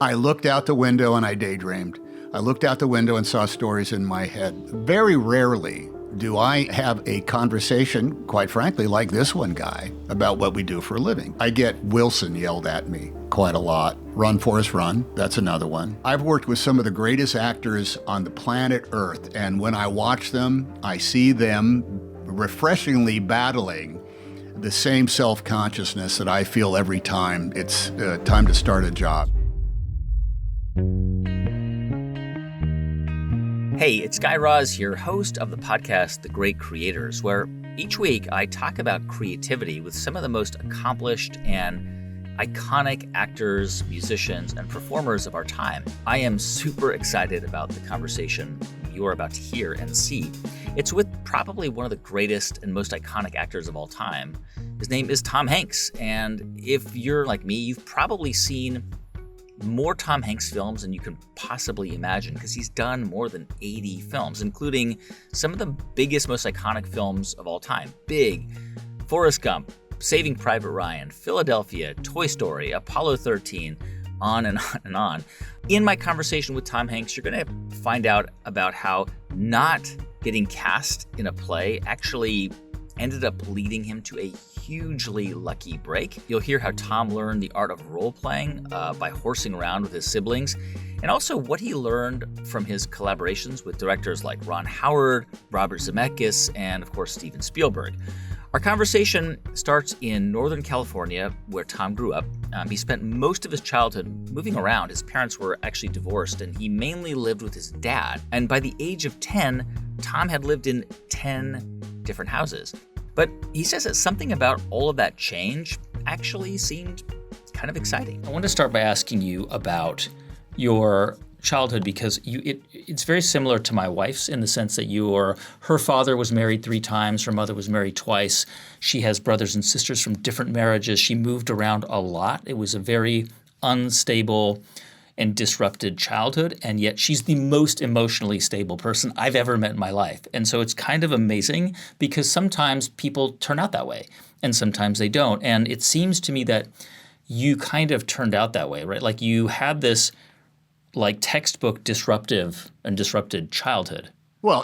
I looked out the window and I daydreamed. I looked out the window and saw stories in my head. Very rarely do I have a conversation, quite frankly, like this one, Guy, about what we do for a living. I get Wilson yelled at me quite a lot. Run, Forrest, run. That's another one. I've worked with some of the greatest actors on the planet Earth, and when I watch them, I see them refreshingly battling the same self-consciousness that I feel every time it's time to start a job. Hey, it's Guy Raz here, host of the podcast, The Great Creators, where each week I talk about creativity with some of the most accomplished and iconic actors, musicians, and performers of our time. I am super excited about the conversation you are about to hear and see. It's with probably one of the greatest and most iconic actors of all time. His name is Tom Hanks, and if you're like me, you've probably seen more Tom Hanks films than you can possibly imagine, because he's done more than 80 films, including some of the biggest, most iconic films of all time. Big, Forrest Gump, Saving Private Ryan, Philadelphia, Toy Story, Apollo 13, on and on and on. In my conversation with Tom Hanks, you're going to find out about how not getting cast in a play actually ended up leading him to a hugely lucky break. You'll hear how Tom learned the art of role-playing by horsing around with his siblings, and also what he learned from his collaborations with directors like Ron Howard, Robert Zemeckis, and of course Steven Spielberg. Our conversation starts in Northern California, where Tom grew up. He spent most of his childhood moving around. His parents were actually divorced, and he mainly lived with his dad. And by the age of 10, Tom had lived in 10 different houses. But he says that something about all of that change actually seemed kind of exciting. I want to start by asking you about your childhood, because it's very similar to my wife's in the sense that her father was married 3 times, her mother was married twice. She has brothers and sisters from different marriages. She moved around a lot. It was a very unstable and disrupted childhood, and yet she's the most emotionally stable person I've ever met in my life. And so it's kind of amazing, because sometimes people turn out that way and sometimes they don't. And it seems to me that you kind of turned out that way, right? Like you had this like textbook disrupted childhood. Well,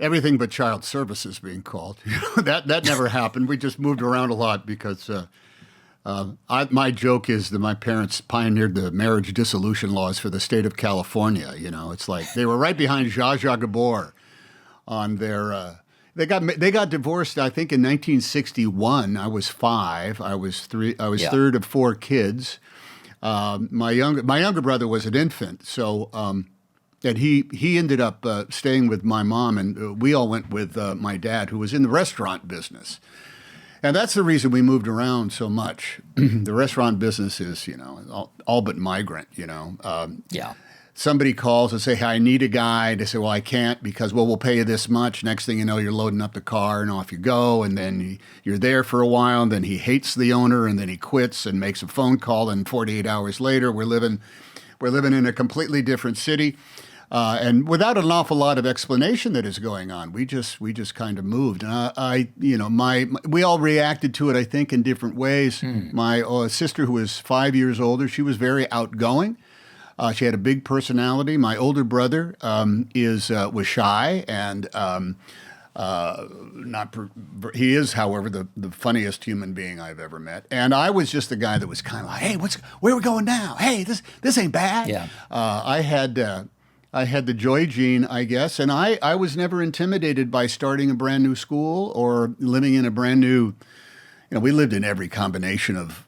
everything but child services being called. That never happened. We just moved around a lot because my joke is that my parents pioneered the marriage dissolution laws for the state of California. You know, it's like they were right behind Zsa Zsa Gabor on their. They got divorced, I think, in 1961. I was 5. I was third of 4 kids. My younger brother was an infant, so and he ended up staying with my mom, and we all went with my dad, who was in the restaurant business. And that's the reason we moved around so much. The restaurant business is, all but migrant, Yeah. Somebody calls and say, hey, I need a guy. They say, well, I can't because, we'll pay you this much. Next thing you know, you're loading up the car and off you go. And then you're there for a while. And then he hates the owner, and then he quits and makes a phone call. And 48 hours later, we're living in a completely different city. And without an awful lot of explanation that is going on, we just kind of moved. And we all reacted to it, I think, in different ways. My sister, who was 5 years older, she was very outgoing. She had a big personality. My older brother was shy and he is, however, the funniest human being I've ever met. And I was just the guy that was kind of like, hey, where are we going now? Hey, this ain't bad. Yeah. I had the joy gene, I guess, and I was never intimidated by starting a brand new school or living in a brand new. We lived in every combination of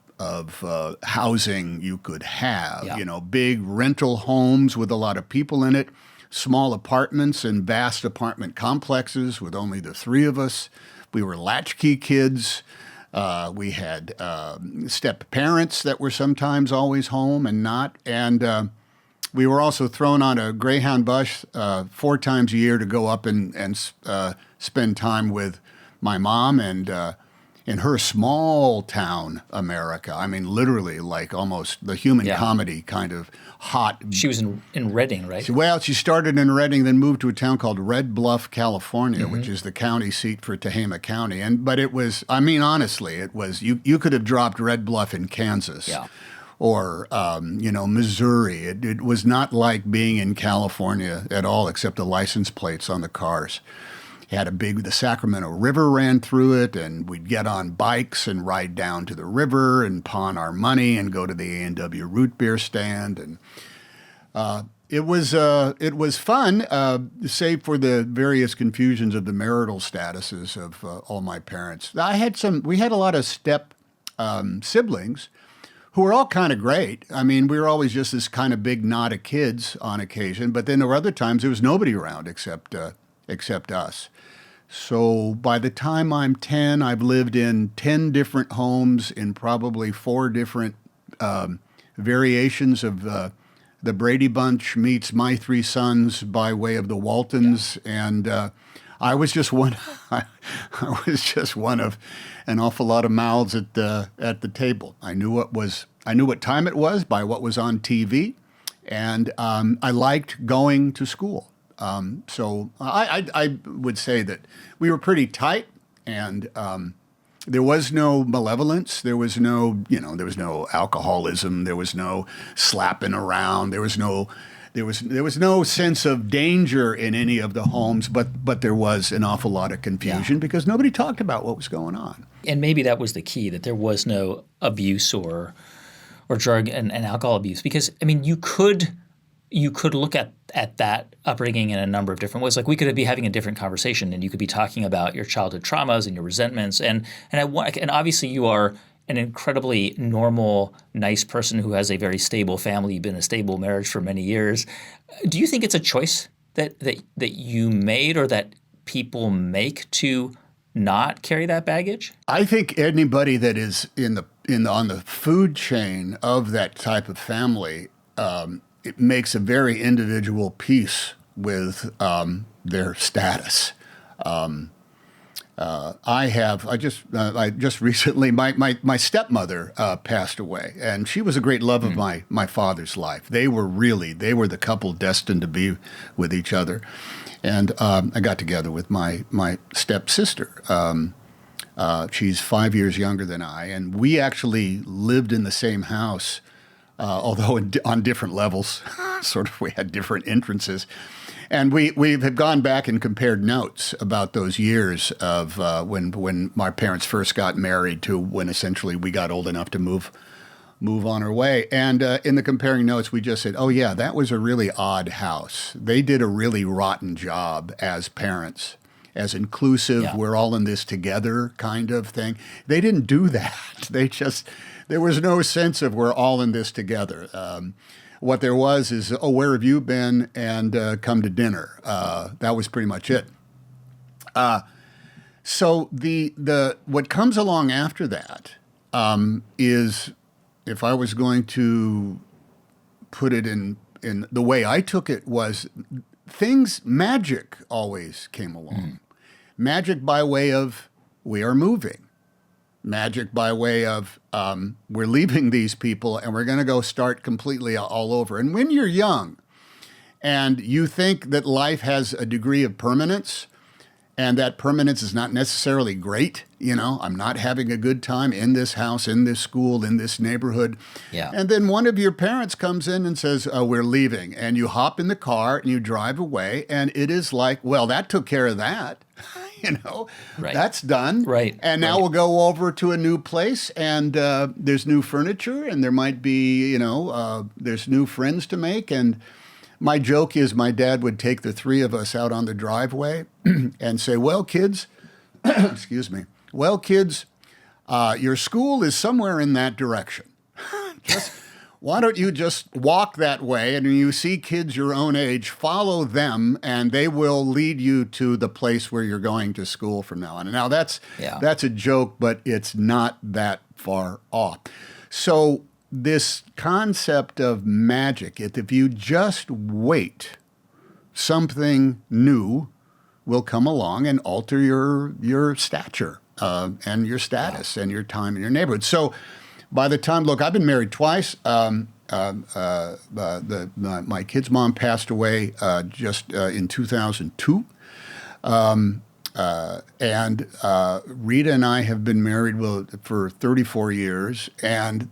housing you could have. Yeah. Big rental homes with a lot of people in it, small apartments and vast apartment complexes with only the 3 of us. We were latchkey kids. We had step parents that were sometimes always home and not. And we were also thrown on a Greyhound bus 4 times a year to go up and spend time with my mom and in her small town America. I mean, literally like almost the human comedy kind of hot. She was in Redding, right? Well, she started in Redding, then moved to a town called Red Bluff, California, which is the county seat for Tehama County. But it was, I mean, honestly, it was, you could have dropped Red Bluff in Kansas. Yeah. or Missouri. It was not like being in California at all, except the license plates on the cars. The Sacramento River ran through it, and we'd get on bikes and ride down to the river and pawn our money and go to the A&W root beer stand. And it was fun, save for the various confusions of the marital statuses of all my parents. We had a lot of step siblings who were all kind of great. I mean, we were always just this kind of big knot of kids on occasion, but then there were other times there was nobody around except us. So by the time I'm 10, I've lived in 10 different homes in probably 4 different variations of the Brady Bunch meets My Three Sons by way of the Waltons, and I was just one. I was just one of an awful lot of mouths at the table. I knew what time it was by what was on TV, and I liked going to school. So I would say that we were pretty tight, and there was no malevolence. There was no alcoholism. There was no slapping around. There was no sense of danger in any of the homes, but there was an awful lot of confusion because nobody talked about what was going on. And maybe that was the key, that there was no abuse or drug and alcohol abuse, because I mean you could look at that upbringing in a number of different ways. Like, we could be having a different conversation, and you could be talking about your childhood traumas and your resentments, and obviously you are an incredibly normal, nice person who has a very stable family. You've been in a stable marriage for many years. Do you think it's a choice that you made, or that people make, to not carry that baggage? I think anybody that is on the food chain of that type of family, it makes a very individual piece with their status. I just recently, my stepmother passed away, and she was a great love of my father's life. They were the couple destined to be with each other. And I got together with my stepsister. She's 5 years younger than I, and we actually lived in the same house, although on different levels. Sort of, we had different entrances. And we have gone back and compared notes about those years of when my parents first got married to when essentially we got old enough to move on our way. And in the comparing notes, we just said, oh, yeah, that was a really odd house. They did a really rotten job as parents, as inclusive, we're all in this together kind of thing. They didn't do that. There was no sense of we're all in this together. What there was is, oh, where have you been? And come to dinner. That was pretty much it. So what comes along after that is, if I was going to put it in the way I took it, was magic always came along. Magic by way of we are moving. Magic by way of we're leaving these people and we're going to go start completely all over. And when you're young and you think that life has a degree of permanence, and that permanence is not necessarily great, I'm not having a good time in this house, in this school, in this neighborhood. Yeah. And then one of your parents comes in and says, we're leaving. And you hop in the car and you drive away. And it is like, well, that took care of that. Right. That's done. Right. And now we'll go over to a new place, and there's new furniture, and there might be, there's new friends to make. And my joke is my dad would take the 3 of us out on the driveway and say, well, kids, excuse me, your school is somewhere in that direction. Why don't you just walk that way, and when you see kids your own age, follow them, and they will lead you to the place where you're going to school from now on. And now that's a joke, but it's not that far off. So this concept of magic, if you just wait, something new will come along and alter your stature and your status and your time in your neighborhood. So by the time, look, I've been married twice. My kid's mom passed away just in 2002. And Rita and I have been married for 34 years, and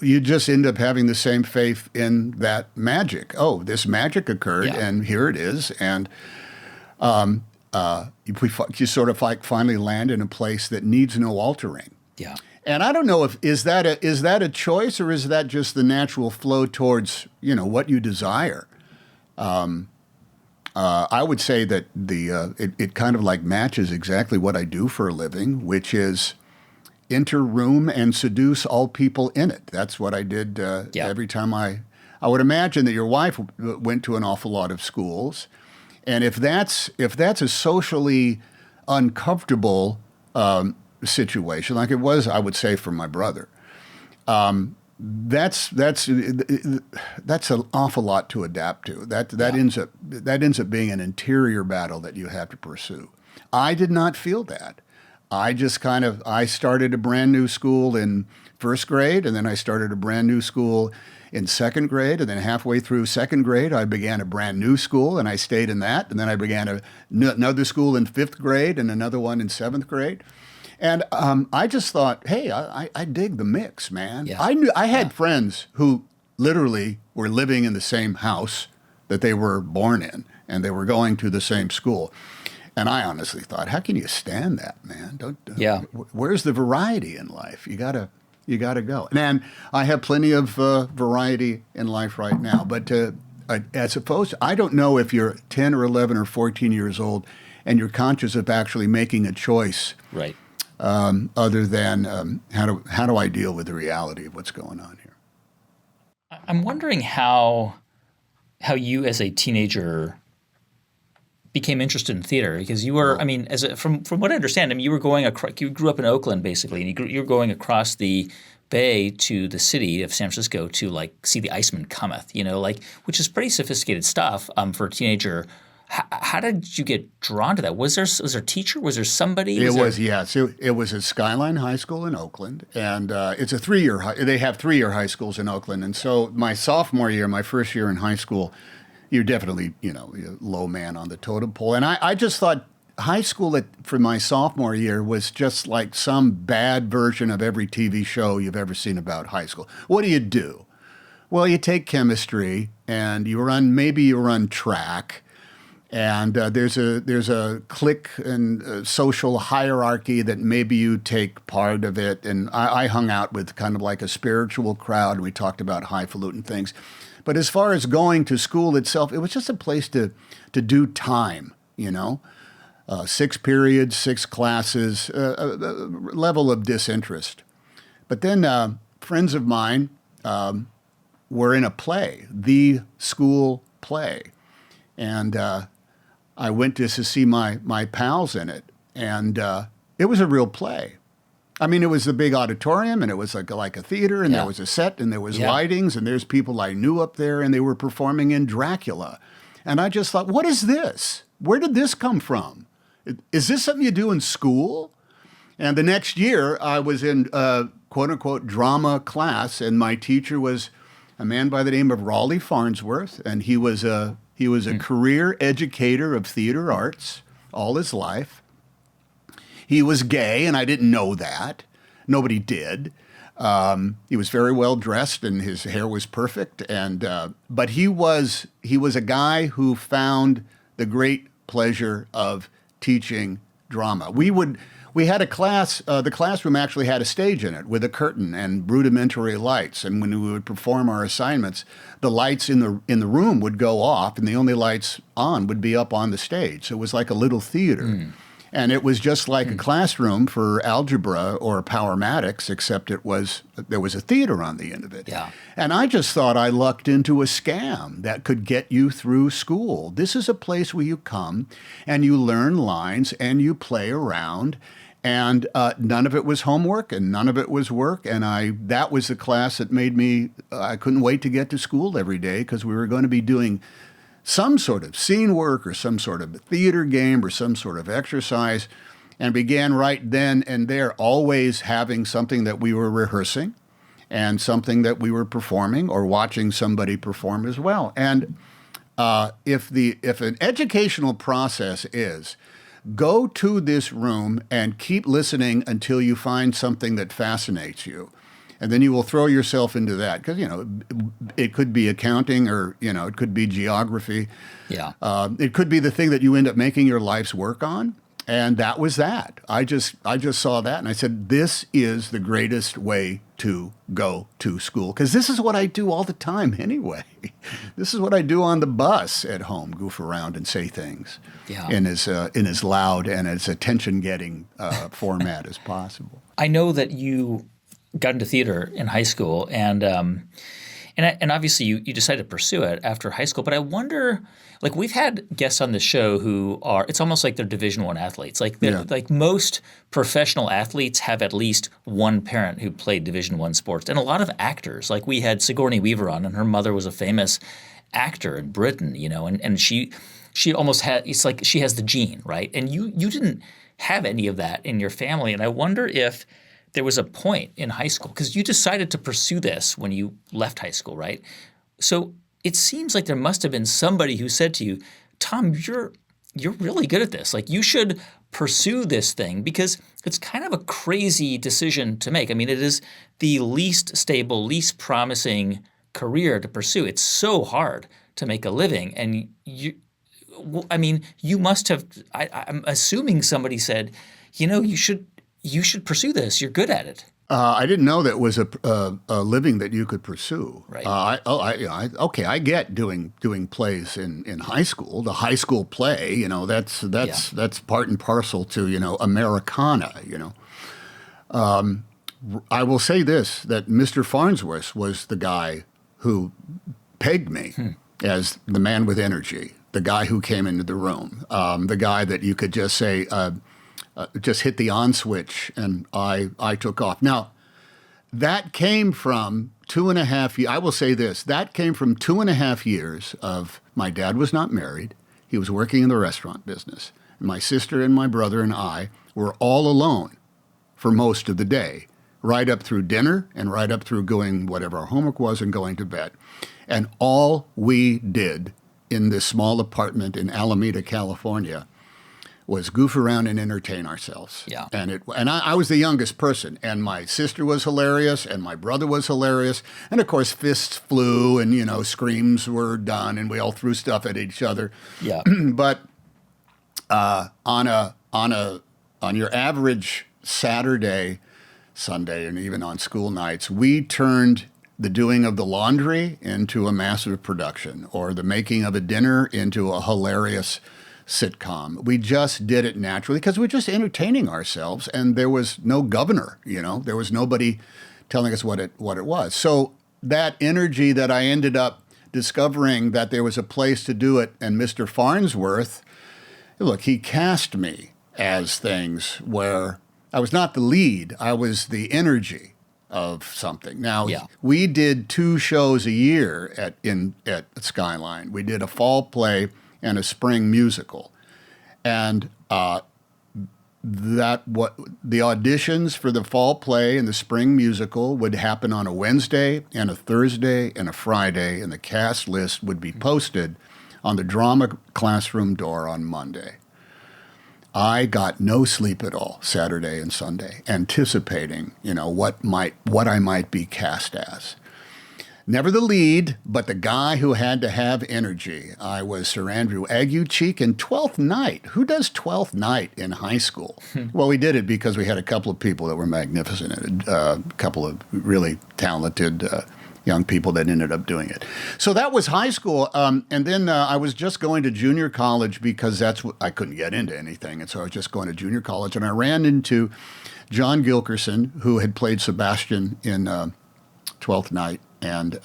you just end up having the same faith in that magic. Oh, this magic occurred, and here it is. And you sort of like finally land in a place that needs no altering. Yeah. And I don't know if is that a choice, or is that just the natural flow towards what you desire. I would say that it kind of like matches exactly what I do for a living, which is enter room and seduce all people in it. That's what I did every time I would imagine that your wife went to an awful lot of schools, and if that's a socially uncomfortable situation, like it was, I would say, for my brother, that's an awful lot to adapt to. That ends up being an interior battle that you have to pursue. I did not feel that. I just I started a brand new school in first grade, and then I started a brand new school in second grade, and then halfway through second grade, I began a brand new school, and I stayed in that, and then I began another school in fifth grade and another one in seventh grade. And I just thought, hey, I dig the mix, man. Yeah. I had friends who literally were living in the same house that they were born in, and they were going to the same school. And I honestly thought, how can you stand that, man? Where's the variety in life? You gotta go. And I have plenty of variety in life right now. But as opposed to, I don't know if you're 10 or 11 or 14 years old and you're conscious of actually making a choice. Right. Other than how do I deal with the reality of what's going on here? I'm wondering how you as a teenager became interested in theater, because you were, from what I understand, you grew up in Oakland basically, and you were going across the bay to the city of San Francisco to see The Iceman Cometh, which is pretty sophisticated stuff for a teenager. How did you get drawn to that? Was there a teacher? Was there somebody? It was at Skyline High School in Oakland, and it's a 3-year. They have 3-year high schools in Oakland, and so my sophomore year, my first year in high school, you're definitely low man on the totem pole, and I just thought high school for my sophomore year was just like some bad version of every TV show you've ever seen about high school. What do? Well, you take chemistry, and you run track. And there's a clique and social hierarchy that maybe you take part of it. And I hung out with kind of like a spiritual crowd, and we talked about highfalutin things. But as far as going to school itself, it was just a place to do time, 6 periods, 6 classes, a level of disinterest. But then friends of mine were in a play, the school play. And I went to see my pals in it, and it was a real play. It was a big auditorium, and it was like a theater, and there was a set, and there was lightings, and there's people I knew up there, and they were performing in Dracula. And I just thought, what is this? Where did this come from? Is this something you do in school? And the next year, I was in quote-unquote drama class, and my teacher was a man by the name of Raleigh Farnsworth, and he was a career educator of theater arts all his life. He was gay, and I didn't know that. Nobody did. He was very well dressed, and his hair was perfect. But he was a guy who found the great pleasure of teaching drama. We had a class. The classroom actually had a stage in it with a curtain and rudimentary lights. And when we would perform our assignments, the lights in the room would go off, and the only lights on would be up on the stage. So it was like a little theater. And it was just like a classroom for algebra or powermatics, except there was a theater on the end of it. Yeah. And I just thought I lucked into a scam that could get you through school. This is a place where you come and you learn lines and you play around. And none of it was homework and none of it was work. And that was the class that made me, I couldn't wait to get to school every day, because we were going to be doing some sort of scene work or some sort of theater game or some sort of exercise, and began right then and there always having something that we were rehearsing and something that we were performing or watching somebody perform as well. And if an educational process is go to this room and keep listening until you find something that fascinates you. And then you will throw yourself into that because, it could be accounting or, it could be geography. Yeah. It could be the thing that you end up making your life's work on. And that was that. I just saw that and I said, this is the greatest way to go to school because this is what I do all the time anyway. This is what I do on the bus at home, goof around and say things in as loud and as attention-getting format as possible. I know that you got into theater in high school, and obviously you decided to pursue it after high school. But I wonder, like we've had guests on the show who are, it's almost like they're Division I athletes. Like like most professional athletes have at least one parent who played Division I sports, and a lot of actors. Like we had Sigourney Weaver on, and her mother was a famous actor in Britain, and she almost had, it's like she has the gene, right? And you didn't have any of that in your family, and I wonder if there was a point in high school, because you decided to pursue this when you left high school, right? So it seems like there must have been somebody who said to you, Tom, you're really good at this. Like you should pursue this thing because it's kind of a crazy decision to make. I mean, it is the least stable, least promising career to pursue. It's so hard to make a living. And you must have, I'm assuming somebody said, you should pursue this. You're good at it. I didn't know that was a living that you could pursue. Right. I get doing plays in high school. The high school play, that's part and parcel to Americana. I will say this: that Mr. Farnsworth was the guy who pegged me as the man with energy, the guy who came into the room, the guy that you could just say. Just hit the on switch, and I took off. Now, that came from 2.5 years. I will say this. That came from 2.5 years of my dad was not married. He was working in the restaurant business. My sister and my brother and I were all alone for most of the day, right up through dinner and right up through going whatever our homework was and going to bed. And all we did in this small apartment in Alameda, California, was goof around and entertain ourselves. Yeah. And I was the youngest person, and my sister was hilarious, and my brother was hilarious, and of course fists flew, and screams were done, and we all threw stuff at each other. Yeah. But on your average Saturday, Sunday, and even on school nights, we turned the doing of the laundry into a massive production, or the making of a dinner into a hilarious sitcom. We just did it naturally because we're just entertaining ourselves, and there was no governor, there was nobody telling us what it was. So that energy that I ended up discovering that there was a place to do it, and Mr. Farnsworth, look, he cast me as things where I was not the lead, I was the energy of something. Now, we did 2 shows a year at Skyline. We did a fall play and a spring musical. And the auditions for the fall play and the spring musical would happen on a Wednesday and a Thursday and a Friday, and the cast list would be posted on the drama classroom door on Monday. I got no sleep at all Saturday and Sunday, anticipating, what I might be cast as. Never the lead, but the guy who had to have energy. I was Sir Andrew Aguecheek in Twelfth Night. Who does Twelfth Night in high school? Well, we did it because we had a couple of people that were magnificent, a couple of really talented young people that ended up doing it. So that was high school. And then I was just going to junior college because that's what I couldn't get into anything. And so I was just going to junior college. And I ran into John Gilkerson, who had played Sebastian in Twelfth Night. And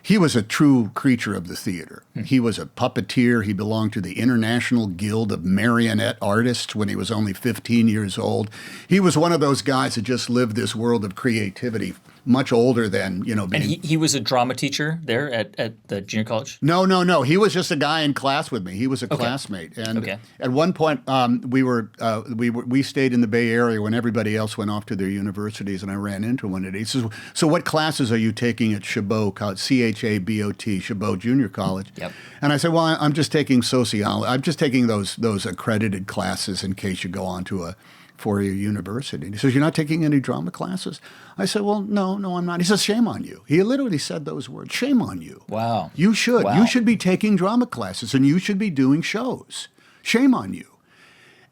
he was a true creature of the theater. He was a puppeteer. He belonged to the International Guild of Marionette Artists when he was only 15 years old. He was one of those guys that just lived this world of creativity much older than, And being. he was a drama teacher there at the junior college? No. He was just a guy in class with me. He was a classmate. And at one point, we stayed in the Bay Area when everybody else went off to their universities, and I ran into one today. He says, "So what classes are you taking at Chabot, CHABOT, Chabot Junior College?" Yep. And I said, "Well, I'm just taking sociology. I'm just taking those accredited classes in case you go on to a four-year university." And he says, "You're not taking any drama classes?" I said, "Well, no, I'm not." He says, "Shame on you." He literally said those words, "Shame on you." Wow. You should. Wow. You should be taking drama classes, and you should be doing shows. Shame on you.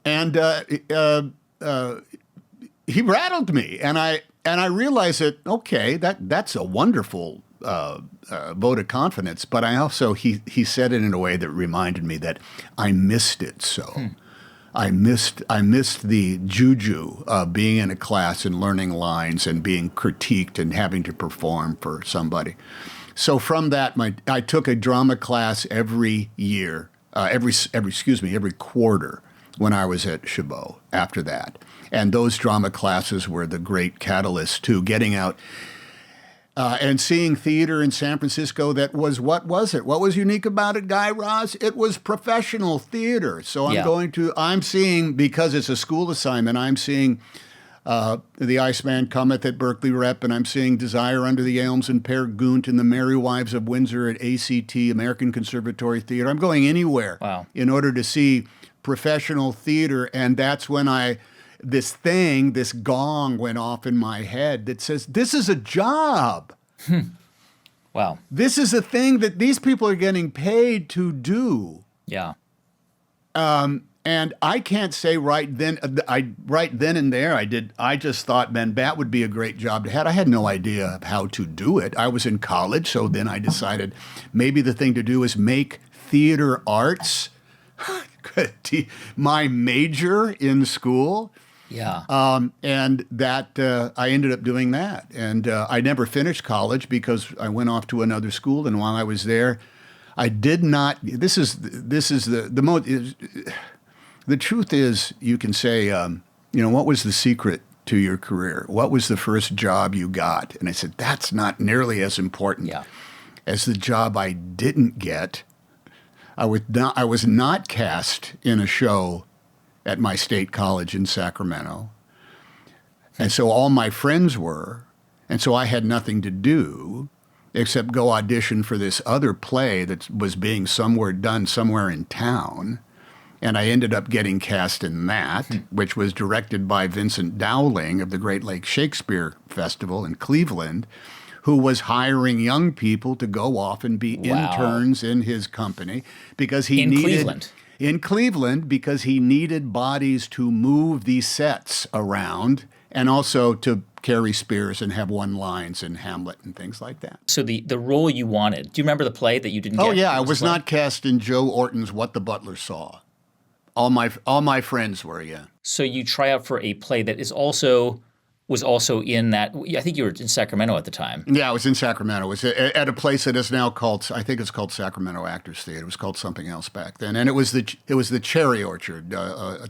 And he rattled me, and I realized that, okay, that's a wonderful vote of confidence, but I also, he said it in a way that reminded me that I missed it so. I missed the juju of being in a class and learning lines and being critiqued and having to perform for somebody. So from that, I took a drama class every year, every quarter when I was at Chabot after that. And those drama classes were the great catalyst to getting out and seeing theater in San Francisco. What was it? What was unique about it, Guy Raz? It was professional theater. So I'm seeing, because it's a school assignment, I'm seeing The Iceman Cometh at Berkeley Rep, and I'm seeing Desire Under the Elms and Peer Gynt and The Merry Wives of Windsor at ACT, American Conservatory Theater. I'm going anywhere in order to see professional theater, and that's when this gong went off in my head that says, this is a job. Wow. This is a thing that these people are getting paid to do. Yeah. And I can't say right then and there I just thought, man, that would be a great job to have. I had no idea how to do it. I was in college, so then I decided maybe the thing to do is make theater arts my major in school. Yeah. And that I ended up doing that. And I never finished college because I went off to another school. And while I was there, I did not. This is the most. The truth is, you can say, what was the secret to your career? What was the first job you got? And I said, that's not nearly as important as the job I didn't get. I was not cast in a show at my state college in Sacramento. And so all my friends were, and so I had nothing to do except go audition for this other play that was being done somewhere in town. And I ended up getting cast in that, which was directed by Vincent Dowling of the Great Lakes Shakespeare Festival in Cleveland, who was hiring young people to go off and be interns in his company because he needed... In Cleveland, because he needed bodies to move these sets around and also to carry spears and have one-lines in Hamlet and things like that. So the role you wanted, do you remember the play that you didn't get? Oh, yeah. I was not cast in Joe Orton's What the Butler Saw. All my friends were, yeah. So you try out for a play that was also in that. I think you were in Sacramento at the time. Yeah, I was in Sacramento. It was at a place that is now called, I think it's called Sacramento Actors Theater. It was called something else back then, and it was the Cherry Orchard,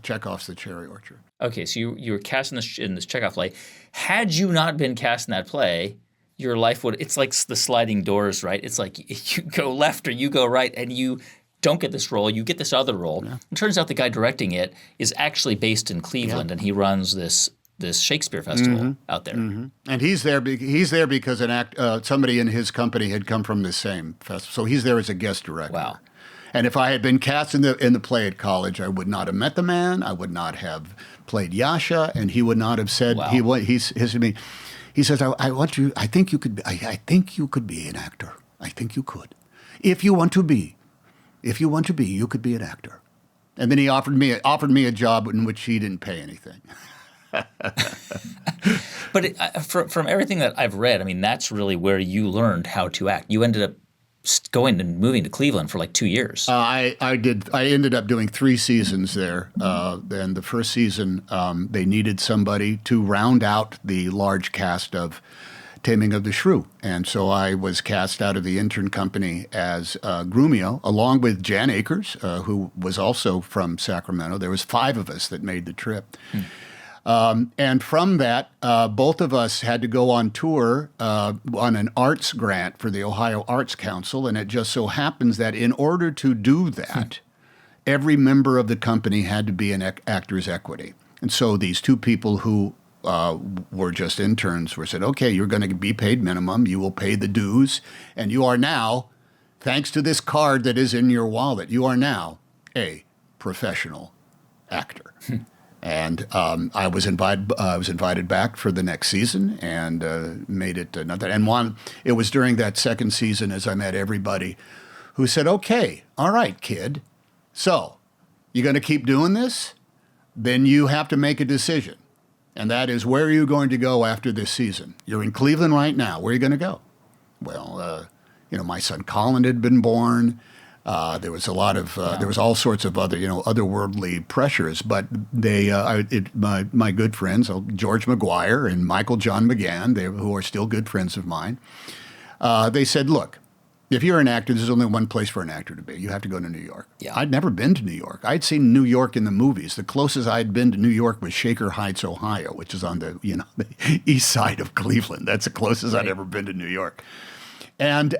Chekhov's The Cherry Orchard. Okay, so you were cast in this Chekhov play. Had you not been cast in that play, your life would. It's like the sliding doors, right? It's like you go left or you go right, and you don't get this role, you get this other role. Yeah. It turns out the guy directing it is actually based in Cleveland, and he runs this Shakespeare festival out there. Mm-hmm. And he's there because somebody in his company had come from the same festival. So he's there as a guest director. Wow. And if I had been cast in the play at college, I would not have met the man. I would not have played Yasha, and he would not have said he said to me, he says, I want you. I think you could. I think you could be an actor. I think you could, if you want to be. If you want to be, you could be an actor. And then he offered me a job in which he didn't pay anything. But from everything that I've read, I mean, that's really where you learned how to act. You ended up going and moving to Cleveland for like 2 years. I ended up doing 3 seasons there. Then the first season, they needed somebody to round out the large cast of Taming of the Shrew. And so I was cast out of the intern company as Grumio, along with Jan Akers, who was also from Sacramento. There was 5 of us that made the trip. And from that, both of us had to go on tour on an arts grant for the Ohio Arts Council. And it just so happens that in order to do that, every member of the company had to be an Actors Equity. And so these two people who were just interns were said, okay, you're going to be paid minimum. You will pay the dues. And you are now, thanks to this card that is in your wallet, you are now a professional actor. And I was invited back for the next season and made it another. And it was during that second season as I met everybody who said, okay, all right, kid. So you're going to keep doing this? Then you have to make a decision. And that is, where are you going to go after this season? You're in Cleveland right now. Where are you going to go? Well, my son Colin had been born. There was a lot of there was all sorts of other otherworldly pressures, but my good friends George McGuire and Michael John McGann, who are still good friends of mine, they said, look, if you're an actor, there's only one place for an actor to be. You have to go to New York. Yeah. I'd never been to New York. I'd seen New York in the movies. The closest I'd been to New York was Shaker Heights, Ohio, which is on the the east side of Cleveland. That's the closest I'd ever been to New York. And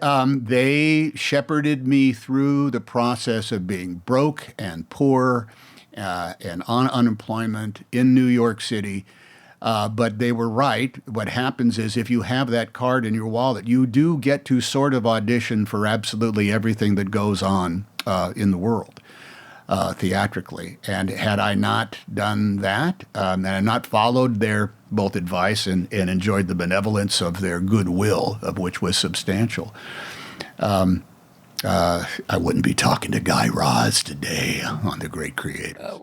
they shepherded me through the process of being broke and poor and on unemployment in New York City. But they were right. What happens is if you have that card in your wallet, you do get to sort of audition for absolutely everything that goes on in the world theatrically. And had I not done that, and I not followed their both advice and enjoyed the benevolence of their goodwill, of which was substantial, I wouldn't be talking to Guy Raz today on The Great Creators.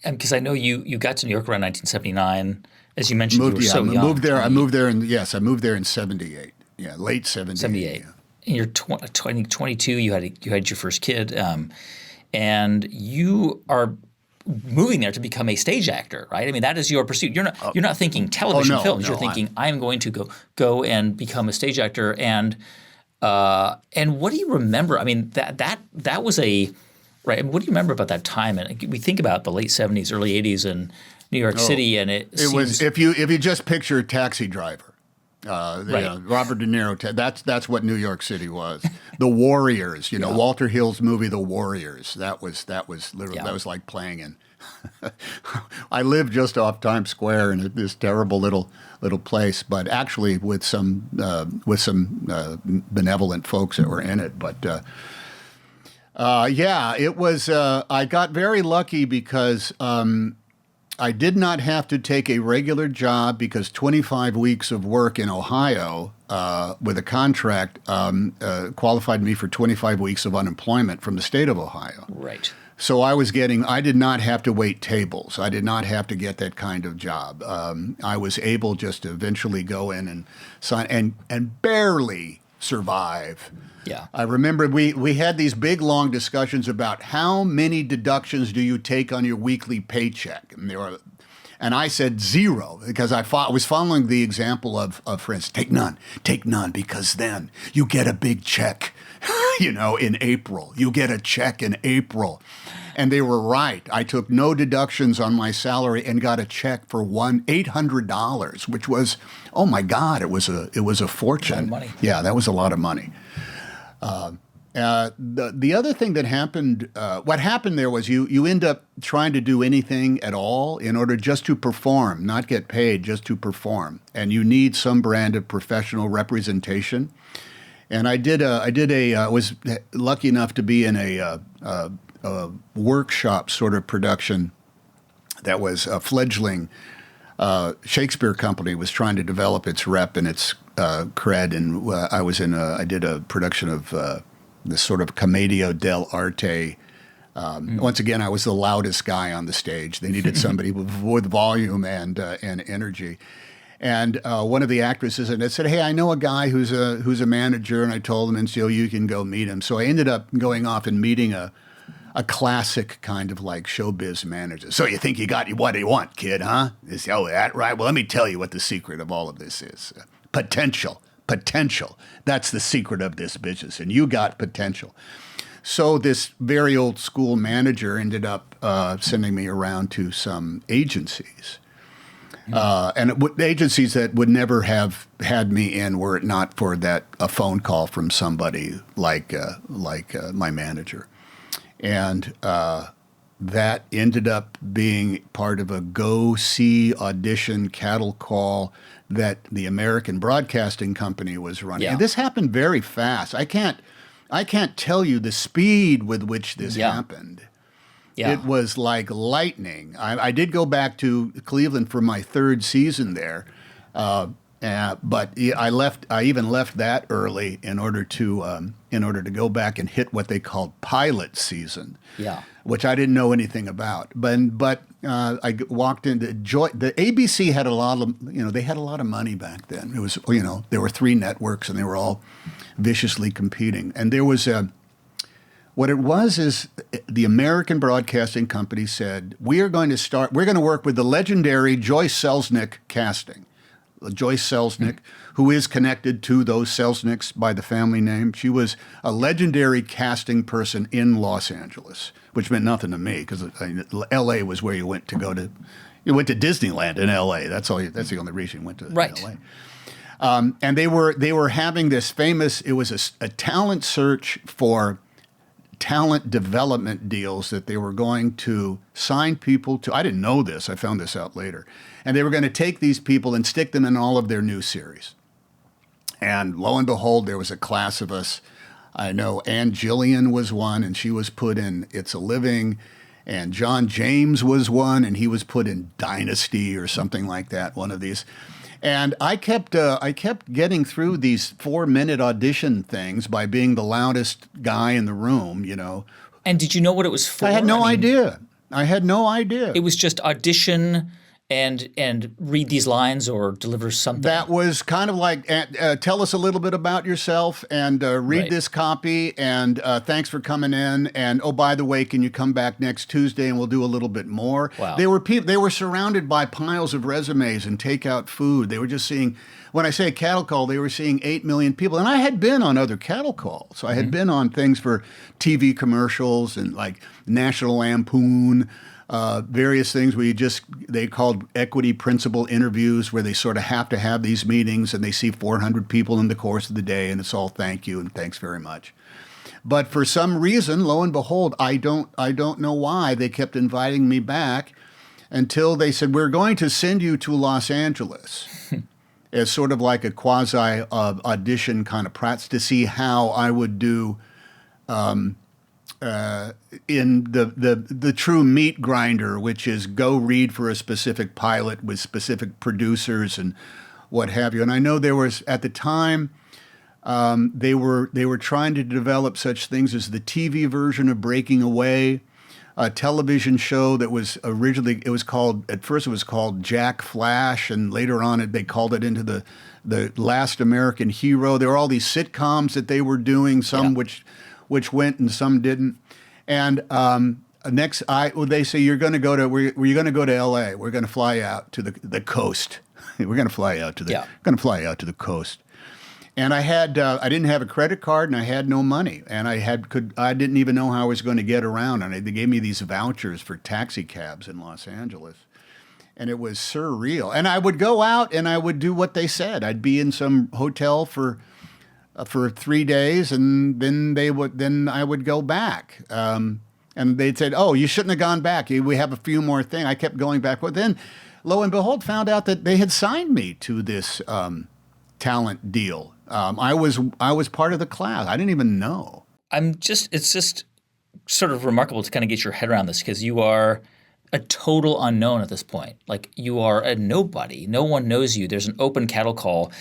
Because I know you got to New York around 1979. As you mentioned, you were so young. I moved there in 78. Yeah, late 78. 78. And you're 22. You had your first kid, and you are moving there to become a stage actor, right? I mean, that is your pursuit. You're not thinking television films. You're thinking I'm going to go and become a stage actor. And what do you remember? I mean, that was a right. I mean, what do you remember about that time? And we think about the late 70s, early 80s in New York City, and it was if you just picture Taxi Driver. Robert De Niro. That's what New York City was. The Warriors. Walter Hill's movie, The Warriors. That was literally that was like playing in. I lived just off Times Square in this terrible little place, but actually with some benevolent folks that were in it. But it was. I got very lucky because. I did not have to take a regular job because 25 weeks of work in Ohio with a contract qualified me for 25 weeks of unemployment from the state of Ohio. Right. So I did not have to wait tables. I did not have to get that kind of job. I was able just to eventually go in and sign and barely survive. Yeah. I remember we had these big, long discussions about how many deductions do you take on your weekly paycheck? And I said 0 because I was following the example of for instance, take none because then you get a big check, in April. You get a check in April. And they were right. I took no deductions on my salary and got a check for $800, which was, oh my God, it was a fortune. A lot of money. Yeah, that was a lot of money. The other thing that happened, what happened there was you end up trying to do anything at all in order just to perform, not get paid, just to perform, and you need some brand of professional representation. And I was lucky enough to be in a workshop sort of production that was a fledgling Shakespeare company was trying to develop its rep and its cred, and I did a production of this sort of commedia dell'arte. Once again, I was the loudest guy on the stage. They needed somebody with volume and energy. And one of the actresses and I said, "Hey, I know a guy who's a manager," and I told him, and so you can go meet him. So I ended up going off and meeting a classic kind of like showbiz manager. So you think you got what you want, kid, huh? That right? Well, let me tell you what the secret of all of this is. Potential. That's the secret of this business, and you got potential. So this very old school manager ended up sending me around to some agencies. Agencies that would never have had me in were it not for a phone call from somebody like my manager. And that ended up being part of a go-see audition cattle call that the American Broadcasting Company was running. Yeah. And this happened very fast. I can't tell you the speed with which this happened. Yeah. It was like lightning. I did go back to Cleveland for my third season there, but I even left that early in order to go back and hit what they called pilot season. Yeah. Which I didn't know anything about. But I walked into the ABC had a lot of they had a lot of money back then. It was there were 3 networks and they were all viciously competing, and there was what it was is the American Broadcasting Company said, we're going to work with the legendary Joyce Selznick casting. Joyce Selznick, who is connected to those Selznicks by the family name. She was a legendary casting person in Los Angeles, which meant nothing to me because L.A. was where you went to Disneyland in L.A. That's the only reason you went to L.A. And they were having this famous, it was a talent search for talent development deals that they were going to sign people to. I didn't know this. I found this out later. And they were going to take these people and stick them in all of their new series. And lo and behold, there was a class of us. I know Ann Gillian was one, and she was put in It's a Living. And John James was one, and he was put in Dynasty or something like that, one of these. And I kept getting through these 4-minute audition things by being the loudest guy in the room, And did you know what it was for? I had no idea. I had no idea. It was just audition and read these lines or deliver something. That was kind of like, tell us a little bit about yourself and read this copy and thanks for coming in. And, oh, by the way, can you come back next Tuesday and we'll do a little bit more? Wow. They were surrounded by piles of resumes and takeout food. They were just seeing, when I say cattle call, they were seeing 8 million people. And I had been on other cattle calls. So I had been on things for TV commercials and like National Lampoon, various things they called equity principle interviews where they sort of have to have these meetings and they see 400 people in the course of the day and it's all thank you and thanks very much. But for some reason, lo and behold, I don't know why they kept inviting me back until they said, we're going to send you to Los Angeles as sort of like a quasi audition kind of practice to see how I would do in the true meat grinder, which is go read for a specific pilot with specific producers and what have you. And I know there was at the time they were trying to develop such things as the TV version of Breaking Away, a television show that was originally at first it was called Jack Flash, and later on they called it into the Last American Hero. There were all these sitcoms that they were doing, some which went and some didn't. And they say we're going to go to L.A. We're going to fly out to the coast. We're going to fly out to the coast. And I didn't have a credit card and I had no money and I didn't even know how I was going to get around. And they gave me these vouchers for taxi cabs in Los Angeles. And it was surreal. And I would go out and I would do what they said. I'd be in some hotel for 3 days, and then I would go back. And they'd said, "Oh, you shouldn't have gone back. We have a few more things." I kept going back, but then, lo and behold, found out that they had signed me to this talent deal. I was part of the class. I didn't even know. It's just sort of remarkable to kind of get your head around this because you are a total unknown at this point. Like you are a nobody. No one knows you. There's an open cattle call.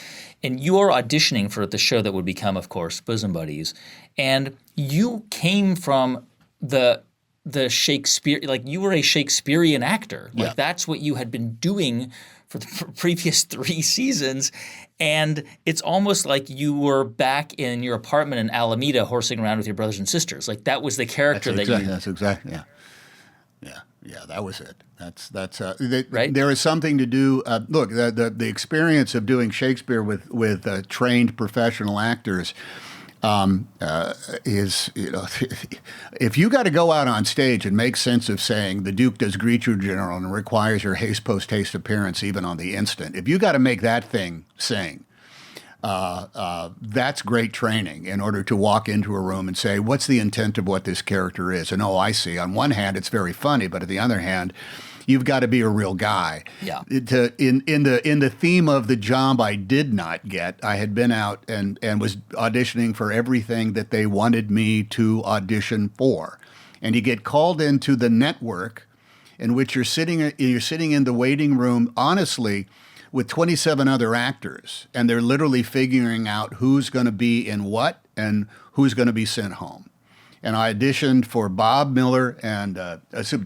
And you are auditioning for the show that would become, of course, Bosom Buddies. And you came from the Shakespeare, like you were a Shakespearean actor. Like that's what you had been doing for the previous 3 seasons. And it's almost like you were back in your apartment in Alameda horsing around with your brothers and sisters. Like that was the character That's exactly, Yeah, that was it. That's right. There is something to do. Look, the experience of doing Shakespeare with trained professional actors is, if you got to go out on stage and make sense of saying the Duke does greet you, General, and requires your haste post-haste appearance even on the instant, if you got to make that thing sing, that's great training in order to walk into a room and say, what's the intent of what this character is? And, I see. On one hand, it's very funny, but on the other hand, you've got to be a real guy. Yeah. In the theme of the job I did not get, I had been out and was auditioning for everything that they wanted me to audition for. And you get called into the network in which you're sitting in the waiting room, honestly, with 27 other actors, and they're literally figuring out who's going to be in what and who's going to be sent home. And I auditioned for Bob Miller and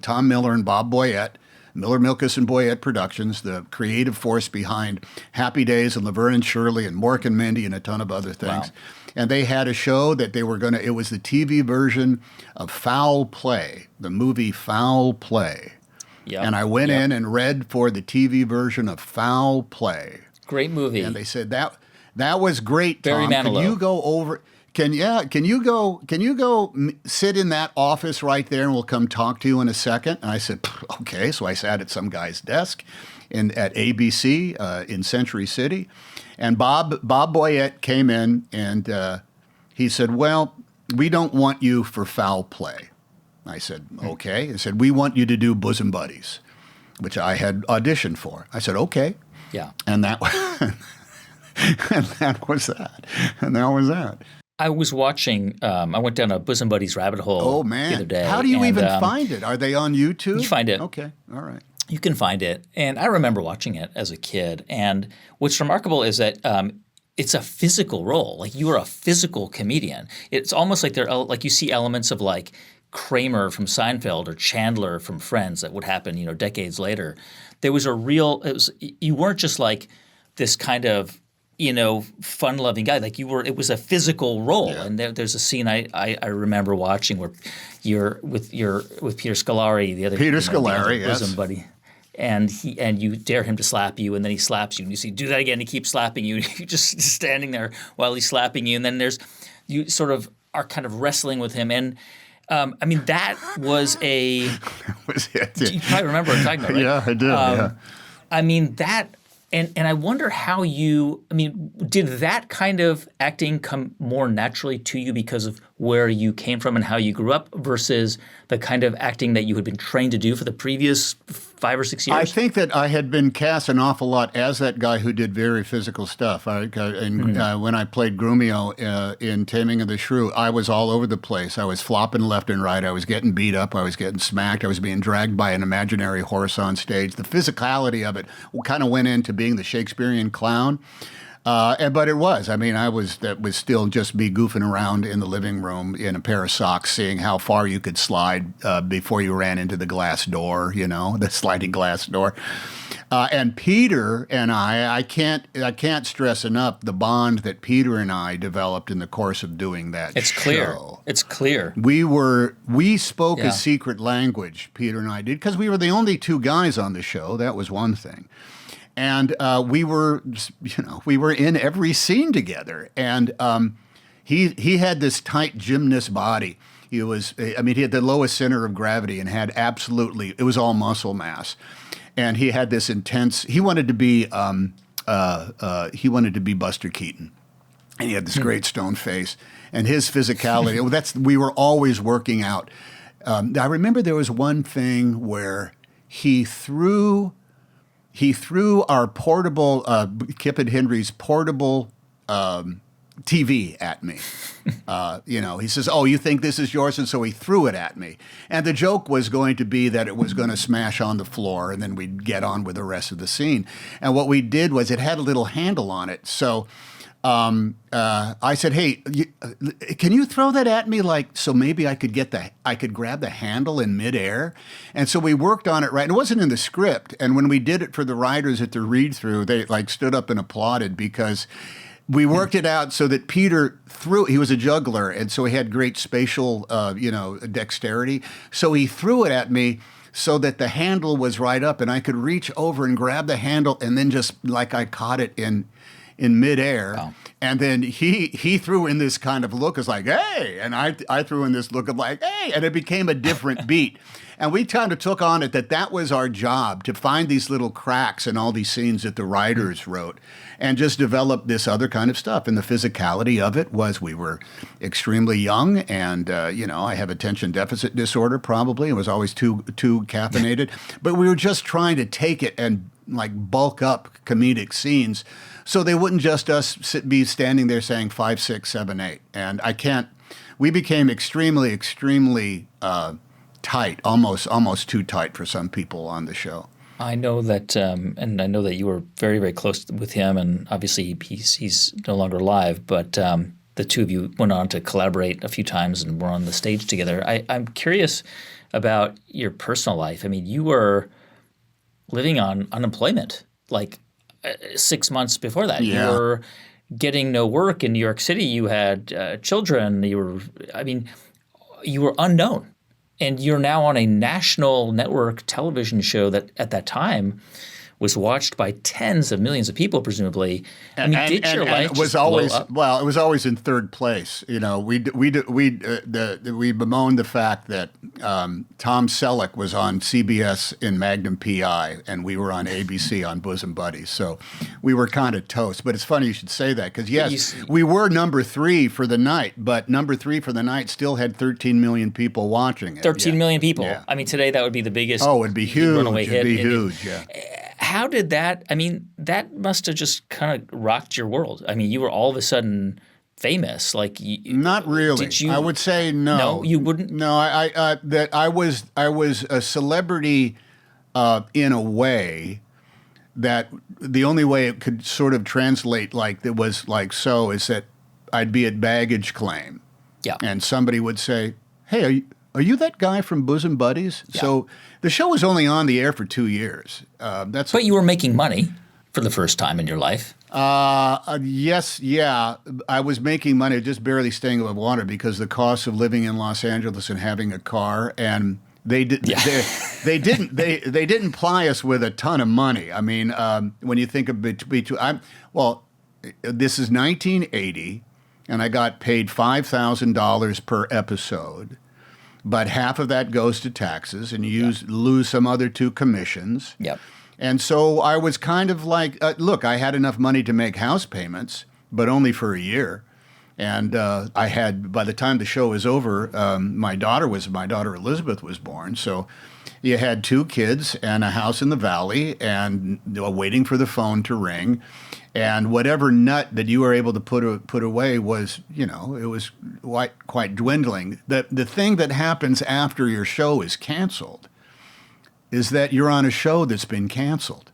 Tom Miller and Bob Boyette, Miller, Milkus, and Boyette Productions, the creative force behind Happy Days and Laverne and Shirley and Mork and Mindy and a ton of other things. Wow. And they had a show that they were going to, it was the TV version of Foul Play, the movie Foul Play. Yep. And I went in and read for the TV version of Foul Play. Great movie. And they said that was great, Tom. Barry Manilow. Can you go over? Can you go sit in that office right there, and we'll come talk to you in a second? And I said, okay. So I sat at some guy's desk at ABC in Century City, and Bob Boyette came in and he said, well, we don't want you for Foul Play. I said, okay. He said, we want you to do Bosom Buddies, which I had auditioned for. I said, okay. Yeah. And that and that was that. And that was that. I was watching, I went down a Bosom Buddies rabbit hole the other day. How do you even find it? Are they on YouTube? You find it. Okay. All right. You can find it. And I remember watching it as a kid. And what's remarkable is that it's a physical role. Like, you are a physical comedian. It's almost like you see elements of like Kramer from Seinfeld or Chandler from Friends that would happen, decades later. There was you weren't just like this kind of, fun-loving guy. Like, it was a physical role. Yeah. And there's a scene I remember watching where you're with Peter Scolari, the other bosom buddy. And you dare him to slap you, and then he slaps you, and you see, do that again. He keeps slapping you, and you're just standing there while he's slapping you. And then you sort of are kind of wrestling with him. And that was a. That was it. You probably remember what I'm talking about, right? Yeah, I do. That. And I wonder how did that kind of acting come more naturally to you because of where you came from and how you grew up versus the kind of acting that you had been trained to do for the previous 5 or 6 years? I think that I had been cast an awful lot as that guy who did very physical stuff. When I played Grumio in Taming of the Shrew, I was all over the place. I was flopping left and right. I was getting beat up. I was getting smacked. I was being dragged by an imaginary horse on stage. The physicality of it kind of went into being the Shakespearean clown. But it was. That was still just me goofing around in the living room in a pair of socks, seeing how far you could slide before you ran into the glass door, the sliding glass door. And Peter and I can't stress enough the bond that Peter and I developed in the course of doing that. It's clear. It's clear. We spoke a secret language, Peter and I did, because we were the only 2 guys on the show. That was one thing. And we were in every scene together. And he had this tight gymnast body. He had the lowest center of gravity and had it was all muscle mass. And he had this intense. He wanted to be Buster Keaton, and he had this great stone face. And his physicality. We were always working out. I remember there was one thing where he threw our portable, Kip and Henry's portable TV at me. He says, oh, you think this is yours? And so he threw it at me. And the joke was going to be that it was going to smash on the floor, and then we'd get on with the rest of the scene. And what we did was it had a little handle on it. So I said, hey, can you throw that at me so maybe I could grab the handle in midair? And so we worked on it, right? And it wasn't in the script. And when we did it for the writers at the read-through, they stood up and applauded because we worked it out so that Peter he was a juggler, and so he had great spatial, dexterity. So he threw it at me so that the handle was right up, and I could reach over and grab the handle, and then just like I caught it in midair. Wow. And then he threw in this kind of look as like, hey, and I threw in this look of like, hey, and it became a different beat. And we kind of took on it that was our job, to find these little cracks in all these scenes that the writers wrote and just develop this other kind of stuff. And the physicality of it was we were extremely young and, I have attention deficit disorder probably. It was always too caffeinated. But we were just trying to take it and like bulk up comedic scenes so they wouldn't just be standing there saying 5, 6, 7, 8. And we became extremely, extremely tight, almost too tight for some people on the show. I know that, and I know that you were very, very close with him, and obviously he's no longer alive, but the two of you went on to collaborate a few times and were on the stage together. I'm curious about your personal life. I mean, you were living on unemployment like 6 months before that. Yeah. You were getting no work in New York City. You had children. You were unknown. And you're now on a national network television show that at that time was watched by tens of millions of people, presumably. I mean, did your life it was just always blow up? Well, it was always in third place. We bemoaned the fact that Tom Selleck was on CBS in Magnum PI, and we were on ABC on Bosom Buddies. So we were kind of toast. But it's funny you should say that because yes, we were number 3 for the night, but number 3 for the night still had 13 million people watching it. 13 million people. Yeah. I mean, today that would be the biggest. Oh, it'd be huge. Runaway hit. It'd be huge. Yeah. How did that? I mean, that must have just kind of rocked your world. I mean, you were all of a sudden famous. Like, not really. Did you? I would say no. No, you wouldn't. No, I was a celebrity in a way that the only way it could sort of translate like it was like so is that I'd be at baggage claim. Yeah. And somebody would say, "Hey, are you that guy from Bosom Buddies?" Yeah. So the show was only on the air for 2 years. But you were making money for the first time in your life. Yes, yeah. I was making money, just barely staying above water because the cost of living in Los Angeles and having a car, and they didn't ply us with a ton of money. I mean, when you think of between, this is 1980, and I got paid $5,000 per episode. But half of that goes to taxes, and you lose some other 2 commissions. Yep. And so I was kind of like, look, I had enough money to make house payments, but only for a year. And I had, by the time the show was over, my daughter Elizabeth was born. So you had 2 kids and a house in the valley, and waiting for the phone to ring. And whatever nut that you were able to put away was, it was quite dwindling. The thing that happens after your show is canceled is that you're on a show that's been canceled.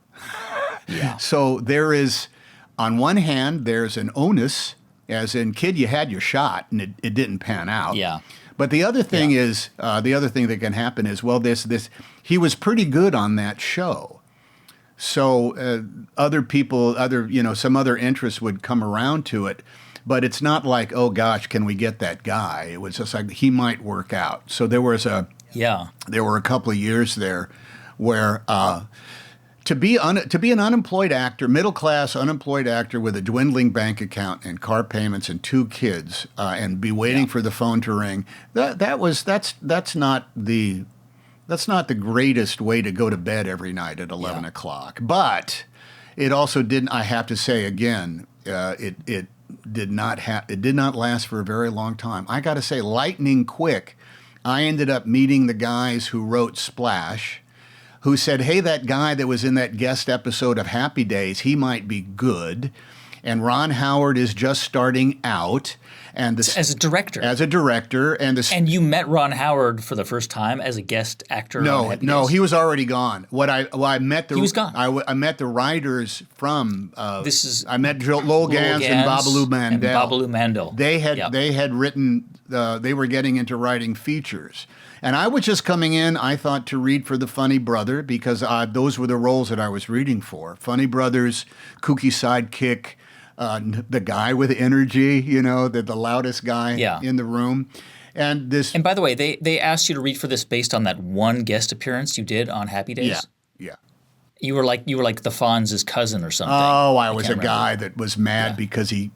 Yeah. So there is, on one hand, there's an onus, as in, kid, you had your shot and it didn't pan out. Yeah. But the other thing is, the other thing that can happen is, well, he was pretty good on that show. So other people, some other interests would come around to it. But it's not like, oh, gosh, can we get that guy? It was just like he might work out. So there were a couple of years there where to be an unemployed actor, middle-class unemployed actor with a dwindling bank account and car payments and 2 kids and be waiting for the phone to ring, that's not the greatest way to go to bed every night at 11 o'clock. But it also didn't, I have to say again, it did not last for a very long time. I got to say, lightning quick, I ended up meeting the guys who wrote Splash, who said, hey, that guy that was in that guest episode of Happy Days, he might be good. And Ron Howard is just starting out. And as a director. And you met Ron Howard for the first time as a guest actor on Happy Days? He was already gone. I met he was gone. I met the writers from I met Lowell Lowell Gans and Babalu Mandel. They had written they were getting into writing features. And I was just coming in, I thought, to read for the Funny Brother because those were the roles that I was reading for. Funny Brothers, kooky sidekick, the guy with energy, the loudest guy in the room. And by the way, they asked you to read for this based on that one guest appearance you did on Happy Days? Yeah. You were like the Fonz's cousin or something. Oh, I was a can't guy remember. that was mad because he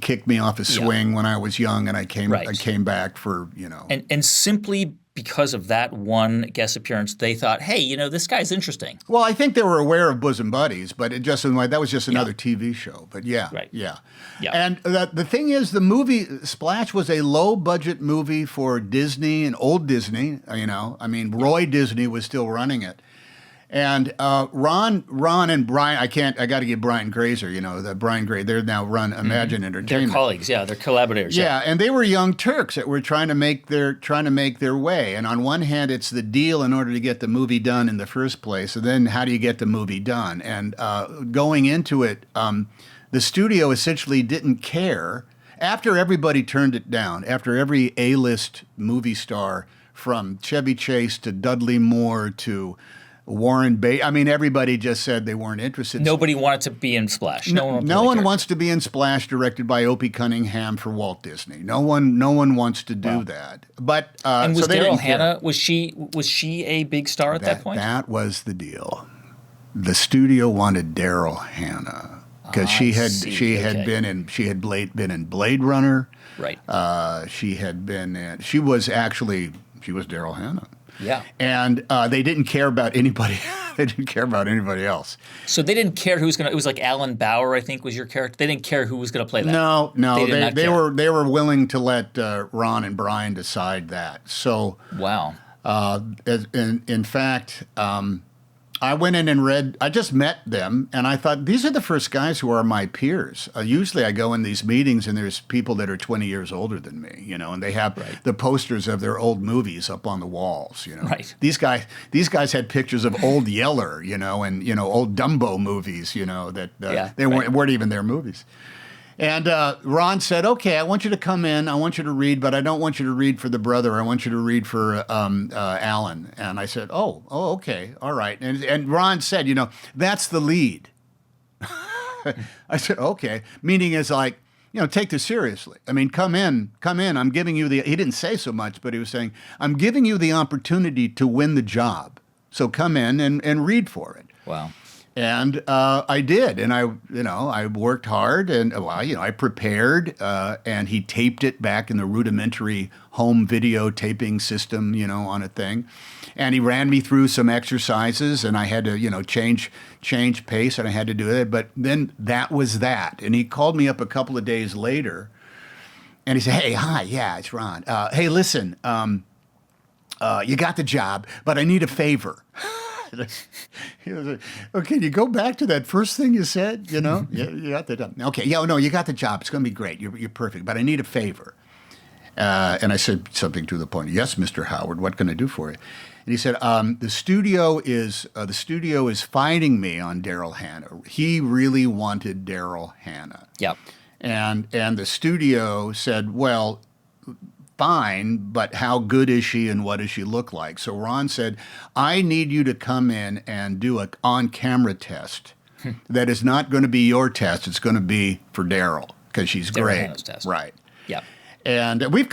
kicked me off a swing when I was young, and I came back for And simply because of that one guest appearance, they thought, hey, this guy's interesting. Well, I think they were aware of Bosom Buddies, but that was just another TV show. But yeah. And the thing is, the movie Splash was a low-budget movie for Disney and old Disney. Roy Disney was still running it. And Ron and Brian, I got to give Brian Grazer, the Brian Grazer, they're now run Imagine Entertainment. They're colleagues, they're collaborators. Yeah, and they were young Turks that were trying to make their way. And on one hand, it's the deal in order to get the movie done in the first place. And then how do you get the movie done? And going into it, the studio essentially didn't care. After everybody turned it down, after every A-list movie star from Chevy Chase to Dudley Moore to Warren Beatty. Everybody just said they weren't interested. Nobody wanted to be in Splash. No one wants to be in Splash, directed by Opie Cunningham for Walt Disney. No one wants to do that. But and was Daryl Hannah? Was she a big star at that point? That was the deal. The studio wanted Daryl Hannah because she had been in Blade Runner. Right. She was Daryl Hannah. Yeah. And they didn't care about anybody. They didn't care about anybody else. So they didn't care who's going to – it was like Alan Bauer, I think, was your character. They didn't care who was going to play that. No. They were willing to let Ron and Brian decide that. So wow. In fact, I went in and read – I just met them, and I thought, these are the first guys who are my peers. Usually I go in these meetings, and there's people that are 20 years older than me, and they have the posters of their old movies up on the walls, Right. These guys had pictures of Old Yeller, and, old Dumbo movies, that they weren't even their movies. And Ron said, okay, I want you to come in. I want you to read, but I don't want you to read for the brother. I want you to read for Alan. And I said, oh, okay, all right. And Ron said, that's the lead. I said, okay. Meaning is like, take this seriously. Come in. I'm giving you he didn't say so much, but he was saying, I'm giving you the opportunity to win the job. So come in and read for it. Wow. And I did, and I worked hard, and I prepared, and he taped it back in the rudimentary home video taping system, on a thing, and he ran me through some exercises, and I had to, change pace, and I had to do it. But then that was that, and he called me up a couple of days later, and he said, "Hey, hi, yeah, it's Ron. Hey, listen, you got the job, but I need a favor." He was like, okay, you go back to that first thing you said, you got the job. Okay, you got the job. It's going to be great. You're perfect, but I need a favor. And I said something to the point. Yes, Mr. Howard, what can I do for you? And he said, the studio is fighting me on Daryl Hannah. He really wanted Daryl Hannah. Yep. And the studio said, well, fine, but how good is she and what does she look like? So Ron said, I need you to come in and do an on-camera test. That is not going to be your test. It's going to be for Daryl because she's great. Hannah's test. Right. Yeah. And we've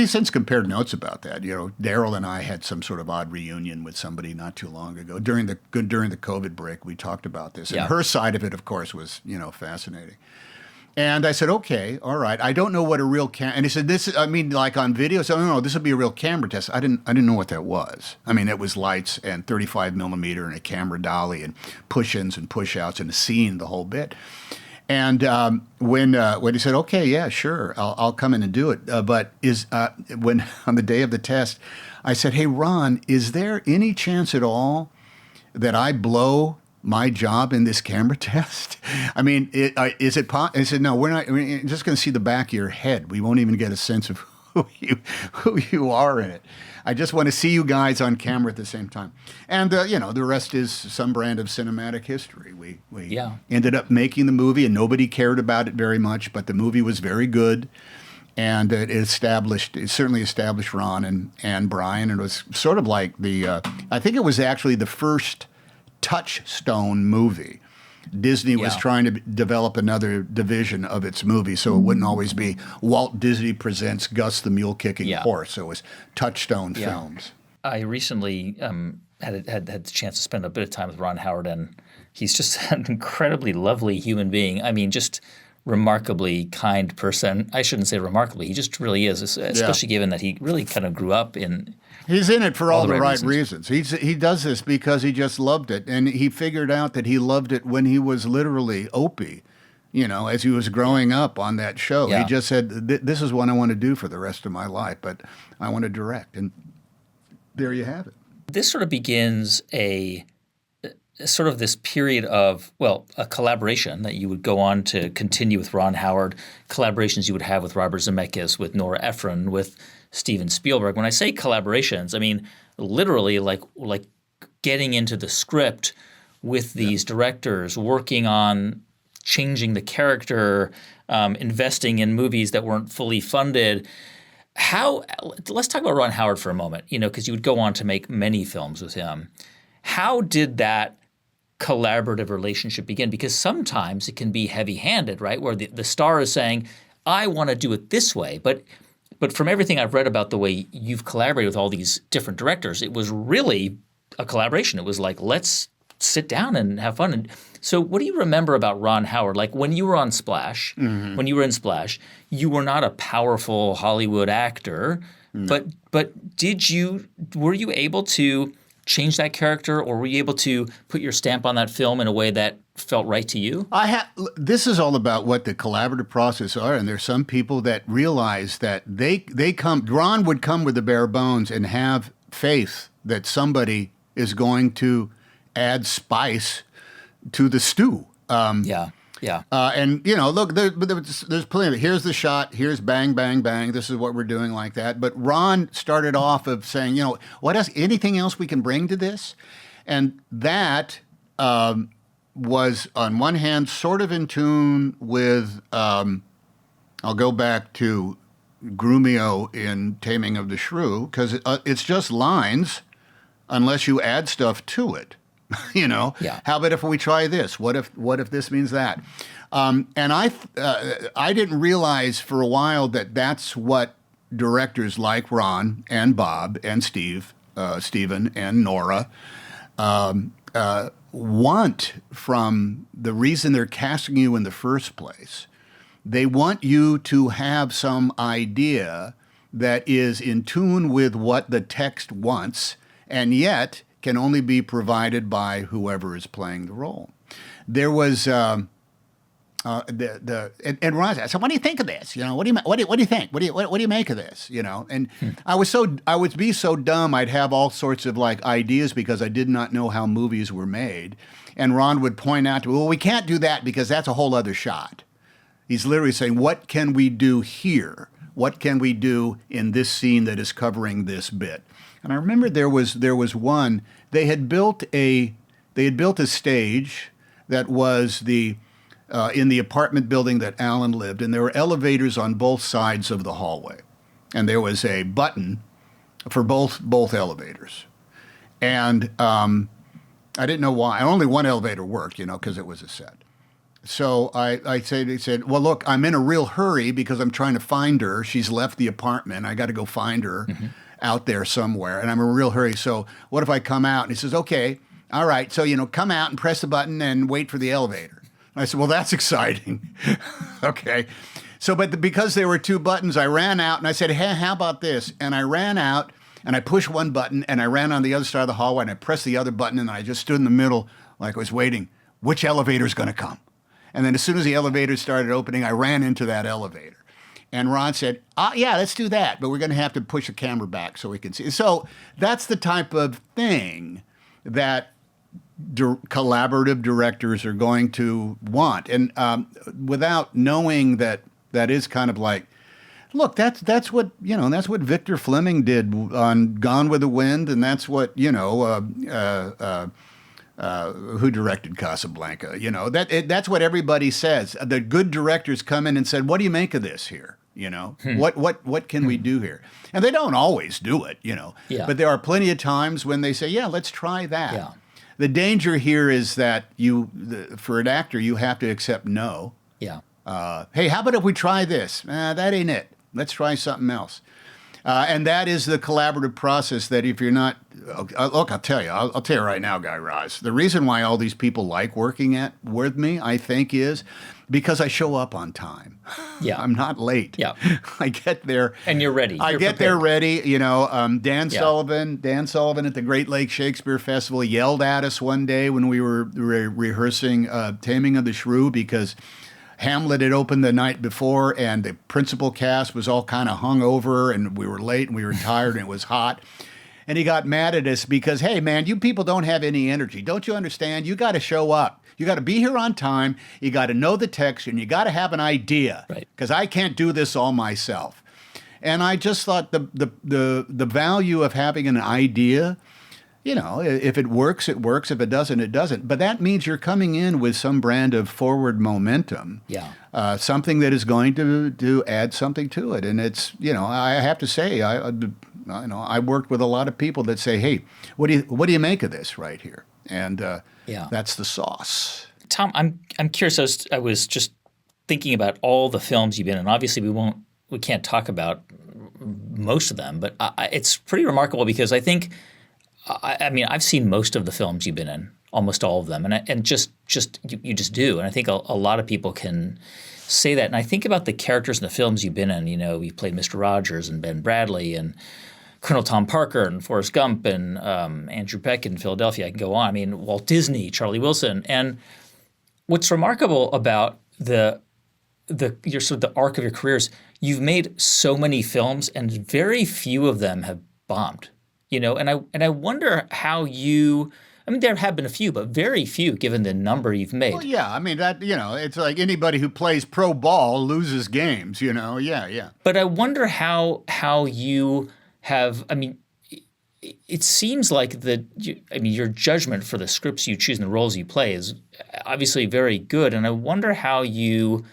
since compared notes about that. Daryl and I had some sort of odd reunion with somebody not too long ago. During the COVID break, we talked about this. And her side of it, of course, was, fascinating. And I said, okay, all right. I don't know what a real and he said, like on video. So no, this will be a real camera test. I didn't know what that was. It was lights and 35 millimeter and a camera dolly and push-ins and push-outs and a scene, the whole bit. And when he said, okay, yeah, sure, I'll come in and do it. But when on the day of the test, I said, hey, Ron, is there any chance at all that I blow my job in this camera test? Is it possible? I said, no, we're not. We're just going to see the back of your head. We won't even get a sense of who you are in it. I just want to see you guys on camera at the same time. And, the rest is some brand of cinematic history. We ended up making the movie, and nobody cared about it very much, but the movie was very good. And it certainly established Ron and Brian. And it was sort of like I think it was actually the first touchstone movie. Disney was trying to develop another division of its movie, so it wouldn't always be Walt Disney Presents Gus the Mule Kicking Horse. So it was Touchstone Films. I recently had the chance to spend a bit of time with Ron Howard, and he's just an incredibly lovely human being. I mean, just remarkably kind person. I shouldn't say remarkably. He just really is, especially given that he really kind of grew up in. He's in it for all the right reasons. He does this because he just loved it, and he figured out that he loved it when he was literally Opie. As he was growing up on that show, he just said, "This is what I want to do for the rest of my life, but I want to direct." And there you have it. This sort of begins sort of this period of, a collaboration that you would go on to continue with Ron Howard, collaborations you would have with Robert Zemeckis, with Nora Ephron, with Steven Spielberg. When I say collaborations, I mean literally like getting into the script with these directors, working on changing the character, investing in movies that weren't fully funded. Let's talk about Ron Howard for a moment, because you would go on to make many films with him. How did that collaborative relationship begin? Because sometimes it can be heavy-handed, right, where the star is saying, I want to do it this way. But from everything I've read about the way you've collaborated with all these different directors, it was really a collaboration. It was like, let's sit down and have fun. And so what do you remember about Ron Howard? Like when you were on Splash, when you were in Splash, you were not a powerful Hollywood actor, but were you able to change that character, or were you able to put your stamp on that film in a way that felt right to you? This is all about what the collaborative process are, and there's some people that realize that Ron would come with the bare bones and have faith that somebody is going to add spice to the stew. And look, there's plenty of it. Here's the shot. Here's bang, bang, bang. This is what we're doing, like that. But Ron started off of saying, what else? Anything else we can bring to this? And that was, on one hand, sort of in tune with. I'll go back to Grumio in Taming of the Shrew, because it's just lines, unless you add stuff to it. How about if we try this? What if this means that? And I didn't realize for a while that that's what directors like Ron and Bob and Steven and Nora want from the reason they're casting you in the first place. They want you to have some idea that is in tune with what the text wants, and yet can only be provided by whoever is playing the role. There was and Ron said, "So what do you think of this? What do you think? What do you make of this? And I would be so dumb. I'd have all sorts of ideas because I did not know how movies were made. And Ron would point out to me, well, we can't do that because that's a whole other shot. He's literally saying, what can we do here? What can we do in this scene that is covering this bit? And I remember there was one. They had built a stage that was in the apartment building that Alan lived, and there were elevators on both sides of the hallway, and there was a button for both elevators. And I didn't know why. Only one elevator worked, because it was a set. So they said, well, look, I'm in a real hurry because I'm trying to find her. She's left the apartment. I got to go find her. Out there somewhere, and I'm in a real hurry. So what if I come out? And he says, okay, all right. So, come out and press the button and wait for the elevator. And I said, well, that's exciting. Okay. So, because there were two buttons, I ran out and I said, hey, how about this? And I ran out and I pushed one button and I ran on the other side of the hallway and I pressed the other button and I just stood in the middle like I was waiting. Which elevator is going to come? And then as soon as the elevator started opening, I ran into that elevator. And Ron said, yeah, let's do that, but we're going to have to push the camera back so we can see. So that's the type of thing that collaborative directors are going to want. And without knowing that is kind of like, look, that's what Victor Fleming did on Gone with the Wind, and that's what, who directed Casablanca? That's what everybody says. The good directors come in and said, "What do you make of this here? What can we do here?" And they don't always do it, Yeah. But there are plenty of times when they say, "Yeah, let's try that." Yeah. The danger here is that for an actor, you have to accept no. Yeah. Hey, how about if we try this? That ain't it. Let's try something else. And that is the collaborative process that if you're not, look, I'll tell you right now, Guy Raz, the reason why all these people like working with me, I think, is because I show up on time. Yeah. I'm not late. Yeah. I get there. And you're ready. I You're get there prepared. ready. Dan Sullivan at the Great Lakes Shakespeare Festival yelled at us one day when we were rehearsing Taming of the Shrew because Hamlet had opened the night before and the principal cast was all kind of hung over and we were late and we were tired and it was hot. And he got mad at us because, hey, man, you people don't have any energy. Don't you understand? You got to show up. You got to be here on time. You got to know the text and you got to have an idea because I can't do this all myself. And I just thought the value of having an idea, if it works, it works. If it doesn't, it doesn't. But that means you're coming in with some brand of forward momentum. Yeah. Something that is going to add something to it. And it's, I have to say, I worked with a lot of people that say, hey, what do you make of this right here? And that's the sauce. Tom, I'm curious. I was just thinking about all the films you've been in. Obviously, we can't talk about most of them, but it's pretty remarkable because I think, I've seen most of the films you've been in, almost all of them, and just you just do. And I think a lot of people can say that. And I think about the characters in the films you've been in. You've played Mr. Rogers and Ben Bradley and Colonel Tom Parker and Forrest Gump and Andrew Peck in Philadelphia. I can go on. Walt Disney, Charlie Wilson. And what's remarkable about the arc of your careers, you've made so many films and very few of them have bombed. And I wonder how you. There have been a few, but very few, given the number you've made. Well, yeah. It's like anybody who plays pro ball loses games. Yeah. But I wonder how you have. It seems like your judgment for the scripts you choose and the roles you play is obviously very good, and I wonder how you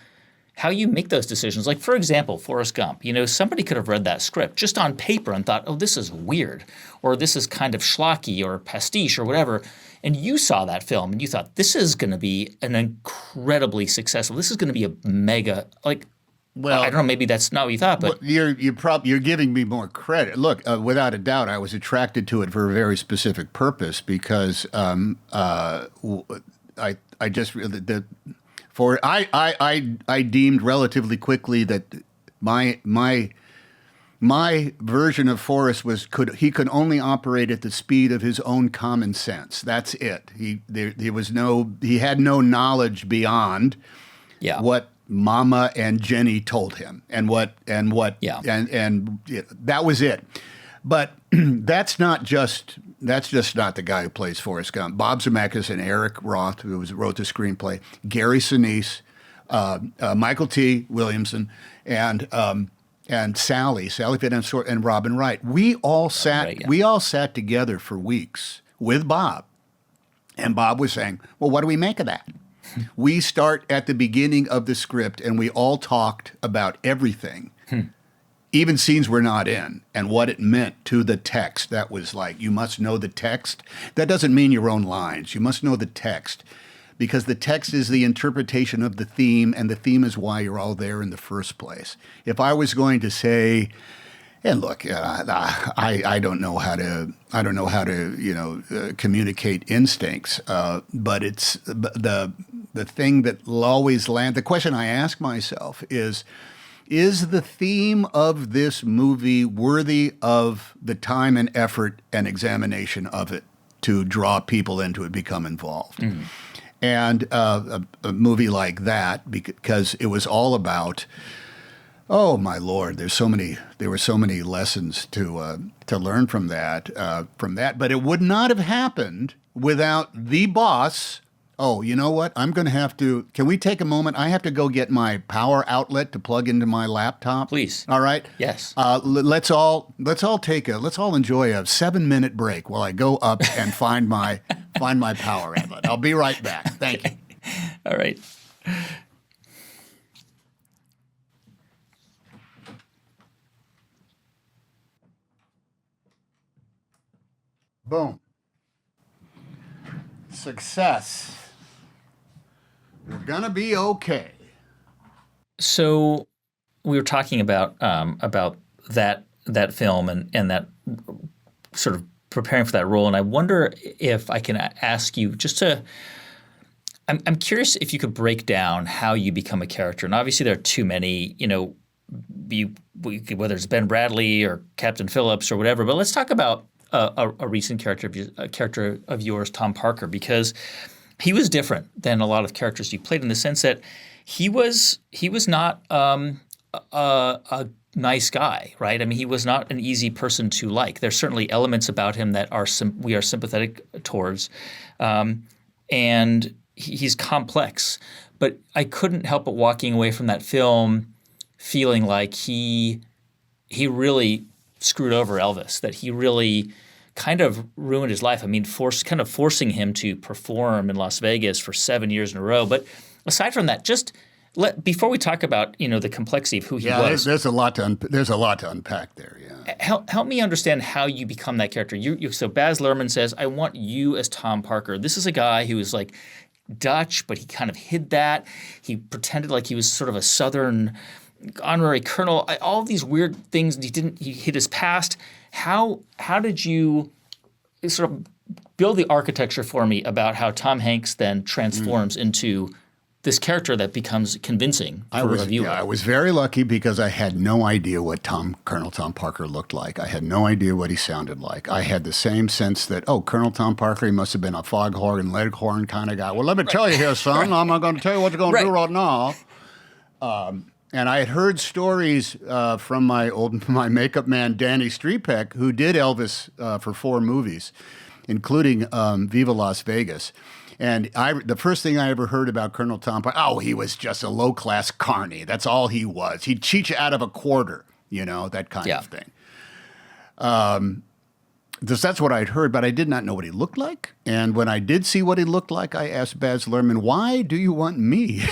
make those decisions. Like, for example, Forrest Gump. Somebody could have read that script just on paper and thought, oh, this is weird, or this is kind of schlocky or pastiche or whatever. And you saw that film and you thought, this is going to be an incredibly successful. This is going to be a mega, well, I don't know, maybe that's not what you thought, but you're giving me more credit. Look, without a doubt, I was attracted to it for a very specific purpose because I just really I deemed relatively quickly that my version of Forrest he could only operate at the speed of his own common sense. That's it. He had no knowledge beyond what Mama and Jenny told him, and that was it. But that's just not the guy who plays Forrest Gump. Bob Zemeckis and Eric Roth, who wrote the screenplay, Gary Sinise, Michael T. Williamson, and Sally Fitt and Robin Wright. We all sat together for weeks with Bob, and Bob was saying, "Well, what do we make of that?" We start at the beginning of the script, and we all talked about everything. Even scenes we're not in, and what it meant to the text. That was like, you must know the text. That doesn't mean your own lines. You must know the text, because the text is the interpretation of the theme, and the theme is why you're all there in the first place. If I was going to say, and look, I don't know how to communicate instincts, but it's the thing that will always land. The question I ask myself is the theme of this movie worthy of the time and effort and examination of it to draw people into it, become involved? Mm. And a movie like that, because it was all about, oh my Lord, there were so many lessons to learn from that. But it would not have happened without the boss. Oh, you know what? Can we take a moment? I have to go get my power outlet to plug into my laptop. Please. All right? Yes. Let's all enjoy a 7-minute break while I go up and find my power outlet. I'll be right back. Thank you. All right. Boom. Success. We're gonna be okay. So we were talking about that that film and that sort of preparing for that role, and I wonder if I can ask you just to. I'm curious if you could break down how you become a character, and obviously there are too many, whether it's Ben Bradley or Captain Phillips or whatever. But let's talk about a recent character of yours, Tom Parker, because he was different than a lot of characters you played in the sense that he was not a nice guy, right? I mean, he was not an easy person to like. There's certainly elements about him that we are sympathetic towards, and he's complex. But I couldn't help but walking away from that film feeling like he really screwed over Elvis, that he really kind of ruined his life. I mean, forcing him to perform in Las Vegas for 7 years in a row. But aside from that, before we talk about the complexity of who he was, there's a lot to unpack there. Yeah, help me understand how you become that character. So Baz Luhrmann says, "I want you as Tom Parker." This is a guy who is like Dutch, but he kind of hid that. He pretended like he was sort of a Southern honorary colonel. All of these weird things. He hid his past. How did you sort of build the architecture for me about how Tom Hanks then transforms into this character that becomes convincing for a viewer? Yeah, I was very lucky because I had no idea what Colonel Tom Parker looked like. I had no idea what he sounded like. I had the same sense that, Colonel Tom Parker, he must have been a foghorn and leghorn kind of guy. Well, let me tell you here, son, I'm not going to tell you what you're going to do right now. And I had heard stories from my makeup man, Danny Strepek, who did Elvis for 4 movies, including Viva Las Vegas. And the first thing I ever heard about Colonel Tom Parker, he was just a low-class carny. That's all he was. He'd cheat you out of a quarter, that kind of thing. That's what I'd heard, but I did not know what he looked like. And when I did see what he looked like, I asked Baz Luhrmann, "Why do you want me?"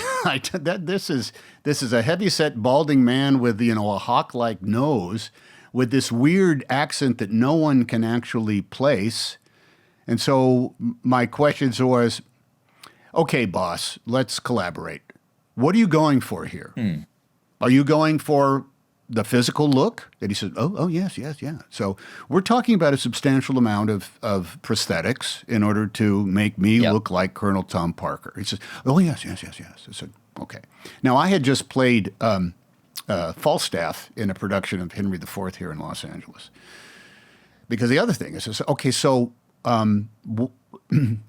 This is a heavy-set, balding man with a hawk-like nose, with this weird accent that no one can actually place. And so my questions was, "Okay, boss, let's collaborate. What are you going for here? Are you going for the physical look?" And he said, oh, yes. So we're talking about a substantial amount of prosthetics in order to make me look like Colonel Tom Parker. He says, "Oh, yes. I said, okay. Now, I had just played Falstaff in a production of Henry IV here in Los Angeles. Because the other thing is, okay, so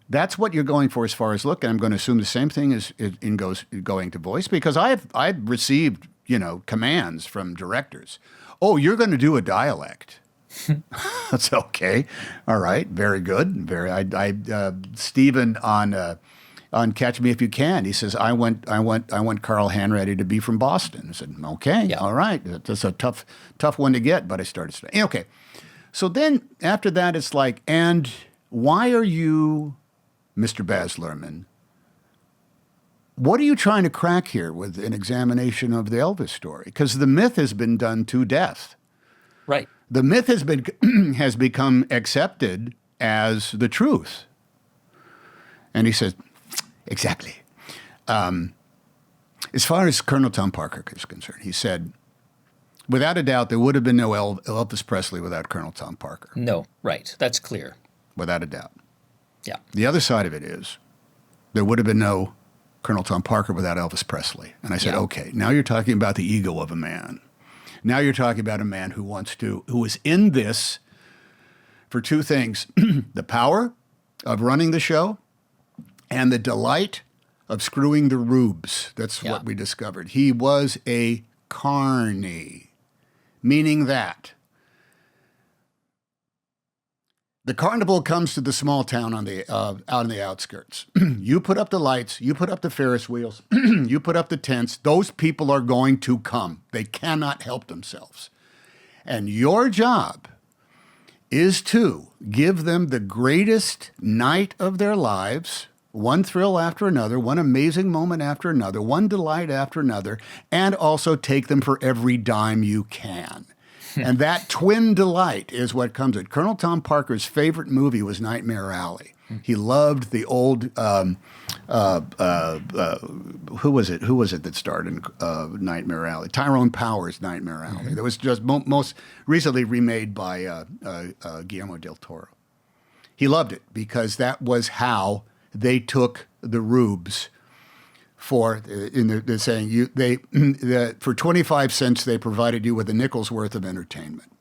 that's what you're going for as far as look, and I'm going to assume the same thing is going to voice, because I've received commands from directors. Oh, you're going to do a dialect. That's okay. All right. Very good. Stephen on Catch Me If You Can, he says, I want Carl Hanratty to be from Boston. I said, okay, all right. That's a tough one to get, but I started studying. Okay. So then after that, it's like, and why are you, Mr. Baz Luhrmann, what are you trying to crack here with an examination of the Elvis story? Because the myth has been done to death. Right. The myth has become accepted as the truth. And he said, exactly. As far as Colonel Tom Parker is concerned, he said, without a doubt, there would have been no Elvis Presley without Colonel Tom Parker. No, right. That's clear. Without a doubt. Yeah. The other side of it is, there would have been no Colonel Tom Parker without Elvis Presley. And I said, okay, now you're talking about the ego of a man. Now you're talking about a man who is in this for 2 things, the power of running the show and the delight of screwing the rubes. That's what we discovered. He was a carny, meaning that the carnival comes to the small town out on the outskirts. You put up the lights, you put up the Ferris wheels, you put up the tents. Those people are going to come. They cannot help themselves. And your job is to give them the greatest night of their lives, one thrill after another, one amazing moment after another, one delight after another, and also take them for every dime you can. And that twin delight is what comes at. Colonel Tom Parker's favorite movie was Nightmare Alley. He loved the old. Who was it? Who was it that starred in Nightmare Alley? Tyrone Power's Nightmare Alley. That was just most recently remade by Guillermo del Toro. He loved it because that was how they took the rubes. They're saying for 25 cents they provided you with a nickel's worth of entertainment.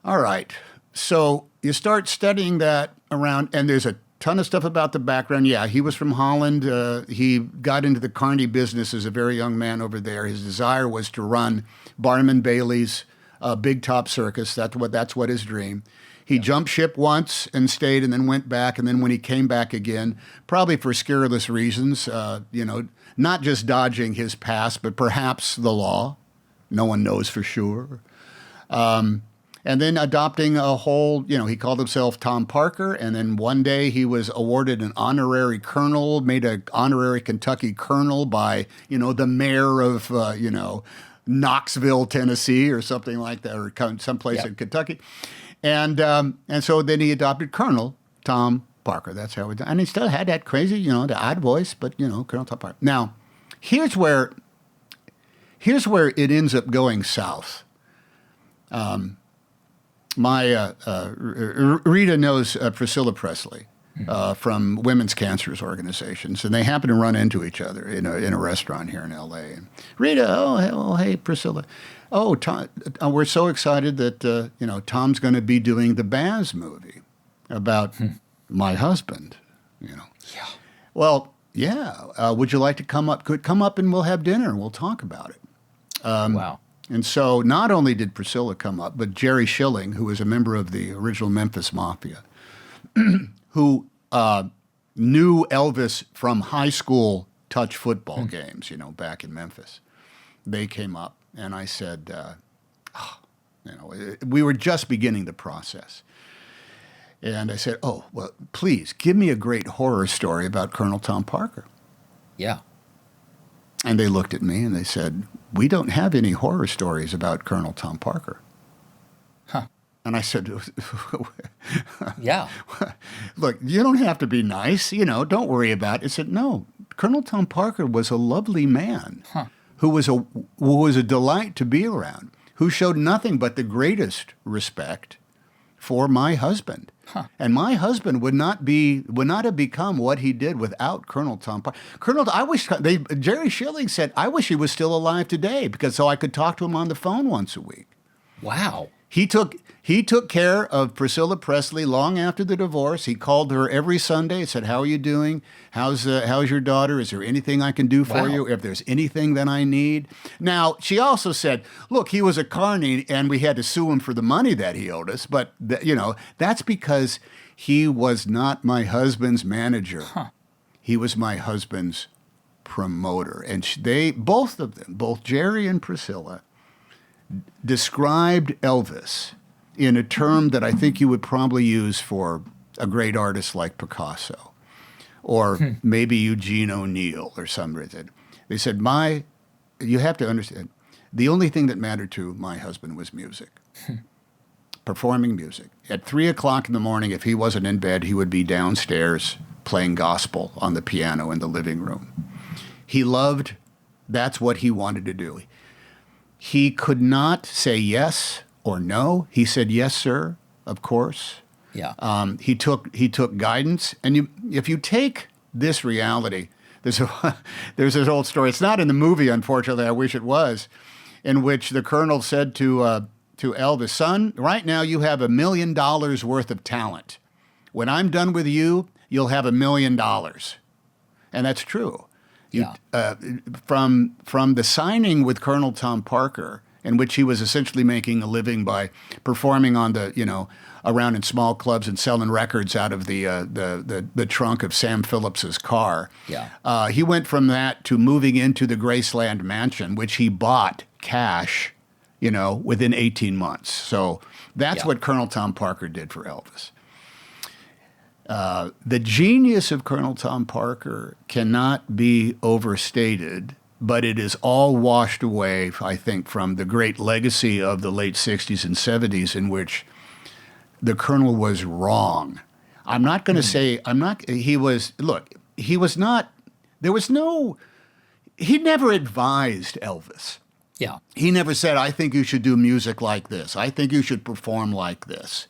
All right, so you start studying that around, and there's a ton of stuff about the background. Yeah, he was from Holland. He got into the carny business as a very young man over there. His desire was to run Barnum & Bailey's Big Top Circus. That's what his dream. He jumped ship once and stayed and then went back. And then when he came back again, probably for scurrilous reasons, not just dodging his past, but perhaps the law. No one knows for sure. And then adopting a whole, he called himself Tom Parker. And then one day he was awarded an honorary colonel, made an honorary Kentucky colonel by, the mayor of, Knoxville, Tennessee or something like that, or someplace in Kentucky. And so then he adopted Colonel Tom Parker. That's how and he still had that crazy, the odd voice, but Colonel Tom Parker. Now, here's where it ends up going south. Rita knows Priscilla Presley from Women's Cancers Organizations, and they happen to run into each other in a restaurant here in L.A. And Rita, hey, Priscilla. Oh, Tom, we're so excited that, Tom's going to be doing the Baz movie about my husband, Yeah. Well, yeah. Would you like to come up? Come up and we'll have dinner and we'll talk about it. Wow. And so not only did Priscilla come up, but Jerry Schilling, who was a member of the original Memphis Mafia, who knew Elvis from high school touch football games, back in Memphis. They came up. And I said, we were just beginning the process. And I said, oh, well, please, give me a great horror story about Colonel Tom Parker. Yeah. And they looked at me and they said, we don't have any horror stories about Colonel Tom Parker. Huh. And I said, yeah. Look, you don't have to be nice, don't worry about it. I said, no, Colonel Tom Parker was a lovely man. Huh. Who was a delight to be around, who showed nothing but the greatest respect for my husband. Huh. And my husband would not have become what he did without Colonel Tom Parker. Jerry Schilling said, I wish he was still alive today so I could talk to him on the phone once a week. Wow. He took care of Priscilla Presley long after the divorce. He called her every Sunday and said, how are you doing? How's your daughter? Is there anything I can do for you? If there's anything that I need. Now, she also said, look, he was a carny and we had to sue him for the money that he owed us. But, that's because he was not my husband's manager. Huh. He was my husband's promoter. And both of them, both Jerry and Priscilla, described Elvis in a term that I think you would probably use for a great artist like Picasso or maybe Eugene O'Neill or somebody. They said, you have to understand, the only thing that mattered to my husband was music, performing music. At 3 o'clock in the morning, if he wasn't in bed, he would be downstairs playing gospel on the piano in the living room. That's what he wanted to do. He could not say yes or no. He said, yes, sir, of course. Yeah. He took guidance. And if you take this reality, there's this old story. It's not in the movie, unfortunately. I wish it was, in which the colonel said to Elvis, son, right now you have $1 million worth of talent. When I'm done with you, you'll have $1 million. And that's true. From the signing with Colonel Tom Parker, in which he was essentially making a living by performing on around in small clubs and selling records out of the trunk of Sam Phillips's car. Yeah. He went from that to moving into the Graceland mansion, which he bought cash, within 18 months. So that's what Colonel Tom Parker did for Elvis. The genius of Colonel Tom Parker cannot be overstated, but it is all washed away, I think, from the great legacy of the late 60s and 70s in which the colonel was wrong. I'm not going to say, he was not, he never advised Elvis. Yeah. He never said, I think you should do music like this. I think you should perform like this.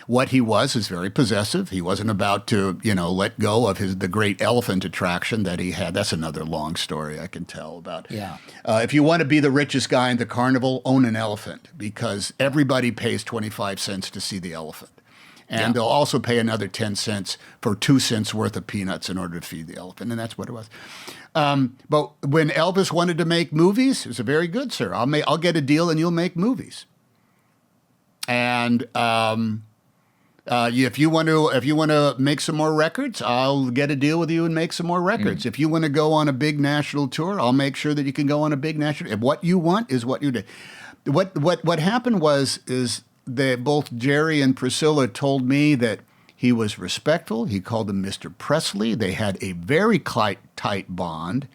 What he was is very possessive. He wasn't about to, let go of the great elephant attraction that he had. That's another long story I can tell about. Yeah. If you want to be the richest guy in the carnival, own an elephant, because everybody pays 25 cents to see the elephant. And they'll also pay another 10 cents for 2 cents worth of peanuts in order to feed the elephant. And that's what it was. But when Elvis wanted to make movies, it was a very good, sir. I'll get a deal and you'll make movies. And if you want to make some more records, I'll get a deal with you and make some more records. If you want to go on a big national tour, I'll make sure that you can go on a big national. If what you want is what you do. What happened is that both Jerry and Priscilla told me that he was respectful. He called him Mr. Presley. They had a very tight bond.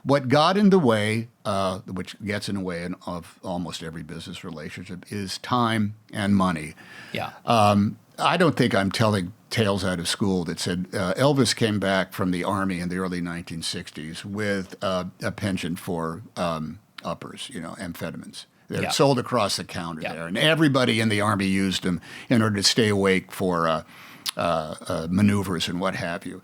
What got in the way, which gets in the way of almost every business relationship, is time and money. Yeah. I don't think I'm telling tales out of school that said Elvis came back from the Army in the early 1960s with a penchant for uppers, amphetamines. They're sold across the counter there. And everybody in the Army used them in order to stay awake for maneuvers and what have you.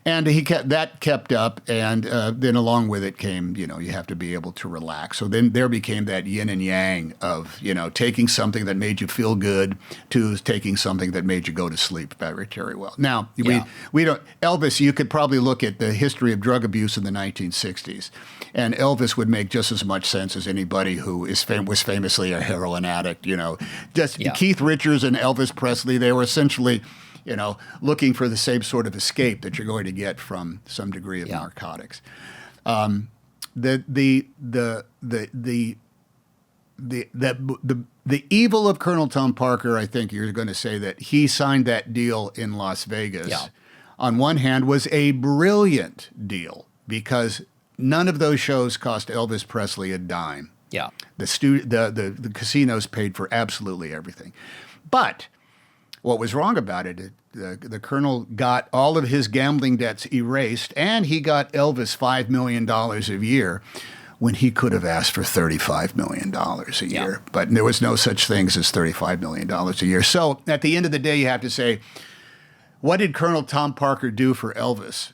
And that kept up, and then along with it came, you have to be able to relax. So then there became that yin and yang of, taking something that made you feel good to taking something that made you go to sleep very well. Now, we don't, Elvis, you could probably look at the history of drug abuse in the 1960s, and Elvis would make just as much sense as anybody who was famously a heroin addict, Keith Richards and Elvis Presley, they were essentially looking for the same sort of escape that you're going to get from some degree of narcotics. The evil of Colonel Tom Parker, I think you're going to say that he signed that deal in Las Vegas. On one hand, was a brilliant deal because none of those shows cost Elvis Presley a dime. Yeah. The casinos paid for absolutely everything, but what was wrong about it, the Colonel got all of his gambling debts erased, and he got Elvis $5 million a year when he could have asked for $35 million a year. But there was no such things as $35 million a year. So at the end of the day, you have to say, what did Colonel Tom Parker do for Elvis?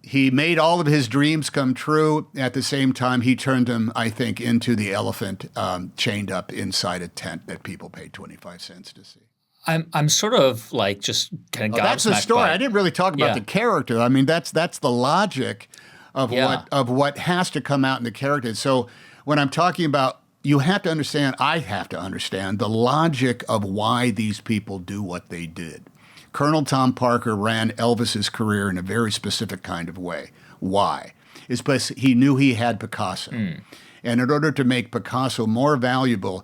He made all of his dreams come true. At the same time, he turned him, I think, into the elephant chained up inside a tent that people paid 25 cents to see. I'm sort of like just kind of gobsmacked. That's the story. I didn't really talk about the character. I mean, that's the logic of what has to come out in the character. So when I'm talking about, I have to understand the logic of why these people do what they did. Colonel Tom Parker ran Elvis's career in a very specific kind of way. Why? It's because he knew he had Picasso. And in order to make Picasso more valuable,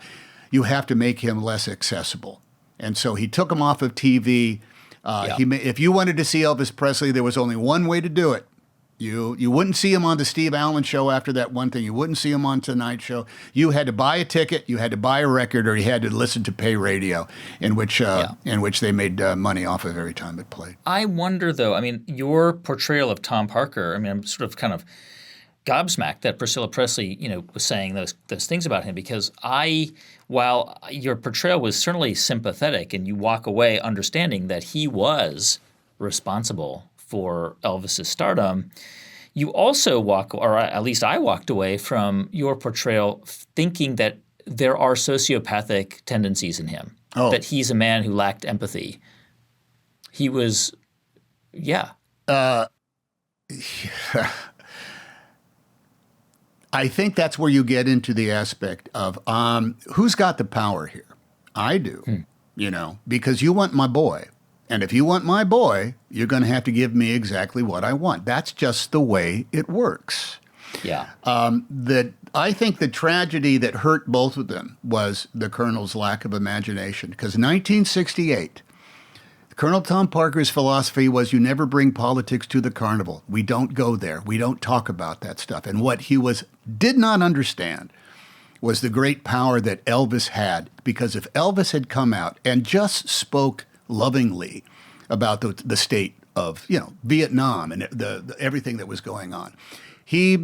you have to make him less accessible. And so he took him off of TV. If you wanted to see Elvis Presley, there was only one way to do it. You wouldn't see him on the Steve Allen show after that one thing. You wouldn't see him on Tonight Show. You had to buy a ticket, you had to buy a record, or you had to listen to pay radio, in which they made money off of every time it played. I wonder, though, I mean, your portrayal of Tom Parker, I mean, I'm sort of kind of gobsmacked that Priscilla Presley, was saying those things about him, because while your portrayal was certainly sympathetic and you walk away understanding that he was responsible for Elvis's stardom, you also or at least I walked away from your portrayal thinking that there are sociopathic tendencies in him, that he's a man who lacked empathy. He was, I think that's where you get into the aspect of who's got the power here? I do, because you want my boy. And if you want my boy, you're going to have to give me exactly what I want. That's just the way it works. Yeah. I think the tragedy that hurt both of them was the Colonel's lack of imagination. Because 1968, Colonel Tom Parker's philosophy was you never bring politics to the carnival. We don't go there. We don't talk about that stuff. And what he did not understand was the great power that Elvis had. Because if Elvis had come out and just spoke lovingly about the state of Vietnam and everything that was going on. He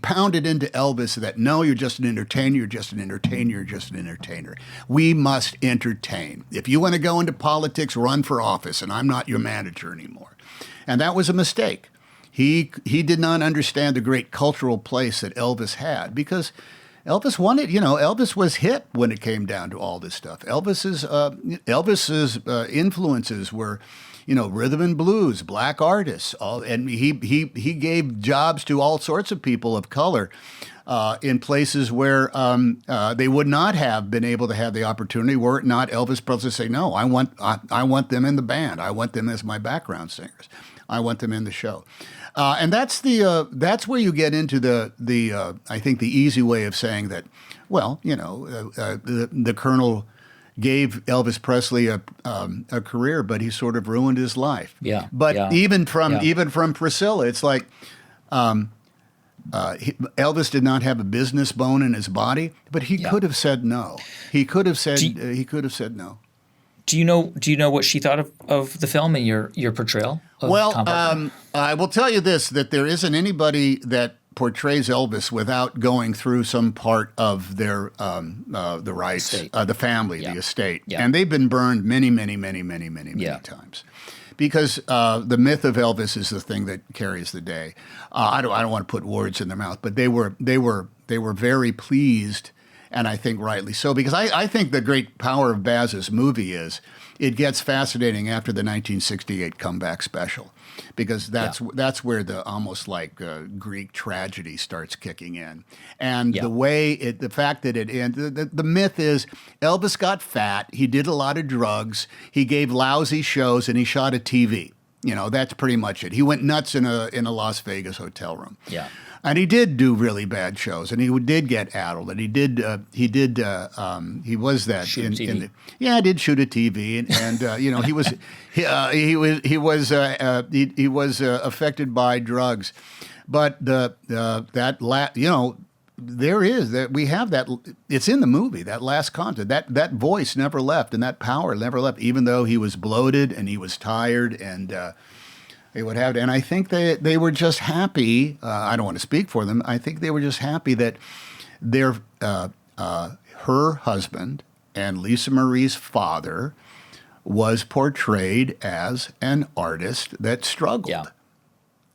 pounded into Elvis that no, you're just an entertainer, you're just an entertainer, you're just an entertainer. We must entertain. If you want to go into politics, run for office, and I'm not your manager anymore. And that was a mistake. He did not understand the great cultural place that Elvis had, because Elvis wanted, Elvis was hip when it came down to all this stuff. Elvis's influences were, rhythm and blues, black artists, and he gave jobs to all sorts of people of color in places where they would not have been able to have the opportunity were it not Elvis Presley say, no, I want them in the band. I want them as my background singers. I want them in the show. And that's where you get into the I think the easy way of saying that, well, the Colonel gave Elvis Presley a career, but he sort of ruined his life. Yeah. But even from Priscilla, it's like Elvis did not have a business bone in his body, but he could have said no. He could have said no. Do you know what she thought of the film and your portrayal of Tom Parker? I will tell you this, that there isn't anybody that portrays Elvis without going through some part of their the rights, the family, the estate. Yeah. And they've been burned many times. Because the myth of Elvis is the thing that carries the day. I don't want to put words in their mouth, but they were very pleased, and I think rightly so, because I think the great power of Baz's movie is it gets fascinating after the 1968 comeback special, because that's where the almost like Greek tragedy starts kicking in, and the fact that it ended. The myth is Elvis got fat, he did a lot of drugs, he gave lousy shows, and he shot a TV. That's pretty much it. He went nuts in a Las Vegas hotel room. Yeah. And he did do really bad shows, and he did get addled, and he was that shoot a TV. Did shoot a TV, and he was affected by drugs, but we have that. It's in the movie, that last concert. That voice never left, and that power never left, even though he was bloated and he was tired, and they would have. And I think they were just happy. I don't want to speak for them. I think they were just happy that her husband and Lisa Marie's father was portrayed as an artist that struggled.